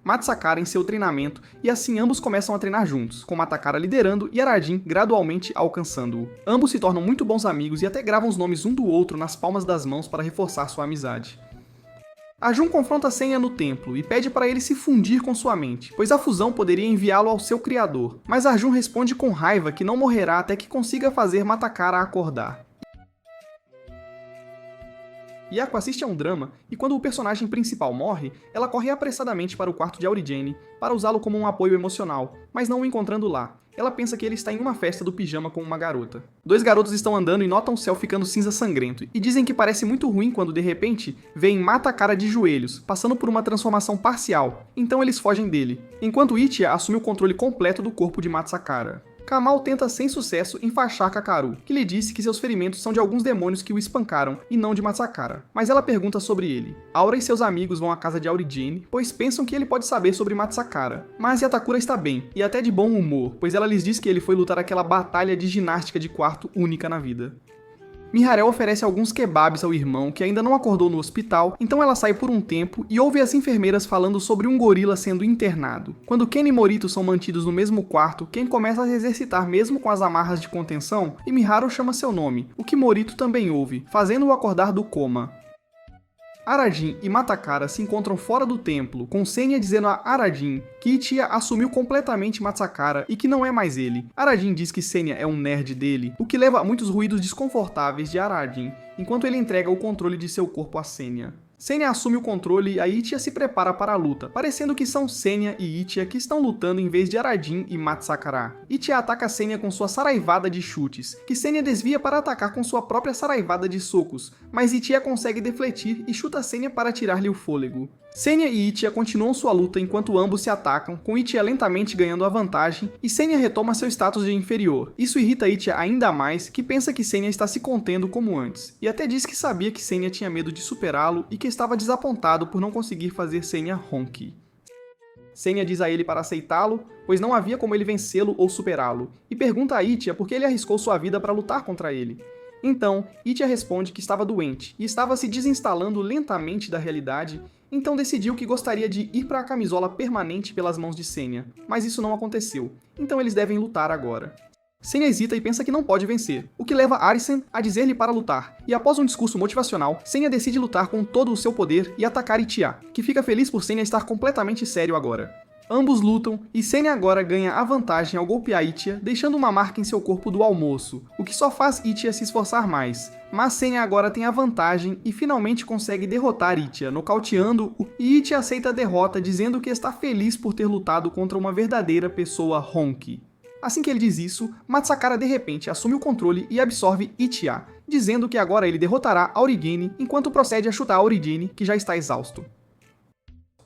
Matsakara em seu treinamento, e assim ambos começam a treinar juntos, com Matakara liderando e Arajin gradualmente alcançando-o. Ambos se tornam muito bons amigos e até gravam os nomes um do outro nas palmas das mãos para reforçar sua amizade. Arjun confronta Senya no templo e pede para ele se fundir com sua mente, pois a fusão poderia enviá-lo ao seu criador, mas Arjun responde com raiva que não morrerá até que consiga fazer Matakara acordar. Yako assiste a um drama, e quando o personagem principal morre, ela corre apressadamente para o quarto de Aurigene para usá-lo como um apoio emocional, mas não o encontrando lá. Ela pensa que ele está em uma festa do pijama com uma garota. Dois garotos estão andando e notam o céu ficando cinza sangrento, e dizem que parece muito ruim quando, de repente, veem Matakara de joelhos, passando por uma transformação parcial, então eles fogem dele, enquanto Ichiya assume o controle completo do corpo de Matsakara. Kamal tenta sem sucesso enfaixar Kakaru, que lhe disse que seus ferimentos são de alguns demônios que o espancaram, e não de Matsakara, mas ela pergunta sobre ele. Aura e seus amigos vão à casa de Aurigene, pois pensam que ele pode saber sobre Matsakara, mas Yatakura está bem, e até de bom humor, pois ela lhes diz que ele foi lutar aquela batalha de ginástica de quarto única na vida. Miharel oferece alguns kebabs ao irmão, que ainda não acordou no hospital, então ela sai por um tempo e ouve as enfermeiras falando sobre um gorila sendo internado. Quando Ken e Morito são mantidos no mesmo quarto, Ken começa a se exercitar mesmo com as amarras de contenção, e Miharu chama seu nome, o que Morito também ouve, fazendo-o acordar do coma. Arajin e Matakara se encontram fora do templo, com Senya dizendo a Arajin que Ichiya assumiu completamente Matsakara e que não é mais ele. Arajin diz que Senya é um nerd dele, o que leva a muitos ruídos desconfortáveis de Arajin, enquanto ele entrega o controle de seu corpo a Senya. Senya assume o controle e a Ichiya se prepara para a luta, parecendo que são Senya e Ichiya que estão lutando em vez de Arajin e Matsakara. Ichiya ataca Senya com sua saraivada de chutes, que Senya desvia para atacar com sua própria saraivada de socos, mas Ichiya consegue defletir e chuta Senya para tirar-lhe o fôlego. Senya e Ichiya continuam sua luta enquanto ambos se atacam, com Ichiya lentamente ganhando a vantagem, e Senya retoma seu status de inferior. Isso irrita Ichiya ainda mais, que pensa que Senya está se contendo como antes, e até diz que sabia que Senya tinha medo de superá-lo e que estava desapontado por não conseguir fazer Senya Honki. Senya diz a ele para aceitá-lo, pois não havia como ele vencê-lo ou superá-lo, e pergunta a Ichiya por que ele arriscou sua vida para lutar contra ele. Então, Ichiya responde que estava doente e estava se desinstalando lentamente da realidade, então decidiu que gostaria de ir para a camisola permanente pelas mãos de Senya, mas isso não aconteceu, então eles devem lutar agora. Senya hesita e pensa que não pode vencer, o que leva Arisen a dizer-lhe para lutar, e após um discurso motivacional, Senya decide lutar com todo o seu poder e atacar Ichiya, que fica feliz por Senya estar completamente sério agora. Ambos lutam, e Senya agora ganha a vantagem ao golpear Ichiya, deixando uma marca em seu corpo do almoço, o que só faz Ichiya se esforçar mais. Mas Senya agora tem a vantagem e finalmente consegue derrotar Ichiya, nocauteando-o, e Ichiya aceita a derrota dizendo que está feliz por ter lutado contra uma verdadeira pessoa Honki. Assim que ele diz isso, Matsakara de repente assume o controle e absorve Ichiya, dizendo que agora ele derrotará Aurigene enquanto procede a chutar Aurigene, que já está exausto.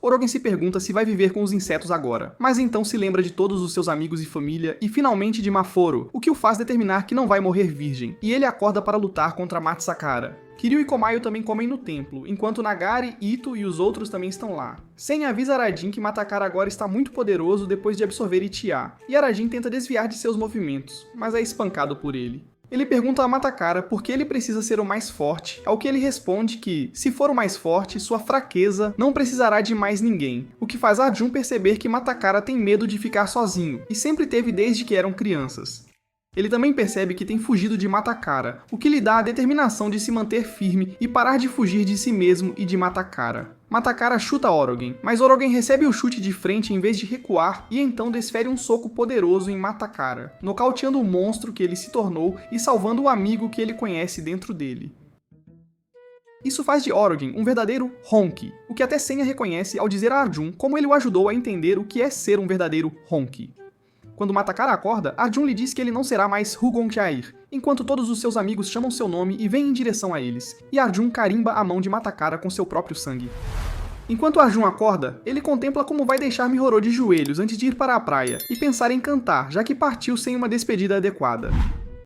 Orogen se pergunta se vai viver com os insetos agora, mas então se lembra de todos os seus amigos e família e finalmente de Maforo, o que o faz determinar que não vai morrer virgem, e ele acorda para lutar contra Matsakara. Kiryu e Komayo também comem no templo, enquanto Nagari, Ito e os outros também estão lá. Sen avisa Arajin que Matakara agora está muito poderoso depois de absorver Ichiya, e Arajin tenta desviar de seus movimentos, mas é espancado por ele. Ele pergunta a Matakara por que ele precisa ser o mais forte, ao que ele responde que, se for o mais forte, sua fraqueza não precisará de mais ninguém, o que faz Arjun perceber que Matakara tem medo de ficar sozinho, e sempre teve desde que eram crianças. Ele também percebe que tem fugido de Matakara, o que lhe dá a determinação de se manter firme e parar de fugir de si mesmo e de Matakara. Matakara chuta Orogen, mas Orogen recebe o chute de frente em vez de recuar e então desfere um soco poderoso em Matakara, nocauteando o monstro que ele se tornou e salvando o amigo que ele conhece dentro dele. Isso faz de Orogen um verdadeiro Honki, o que até Senya reconhece ao dizer a Arjun como ele o ajudou a entender o que é ser um verdadeiro Honki. Quando Matakara acorda, Arjun lhe diz que ele não será mais Hugon-Jair, enquanto todos os seus amigos chamam seu nome e vêm em direção a eles, e Arjun carimba a mão de Matakara com seu próprio sangue. Enquanto Arjun acorda, ele contempla como vai deixar Mihoro de joelhos antes de ir para a praia, e pensar em cantar, já que partiu sem uma despedida adequada.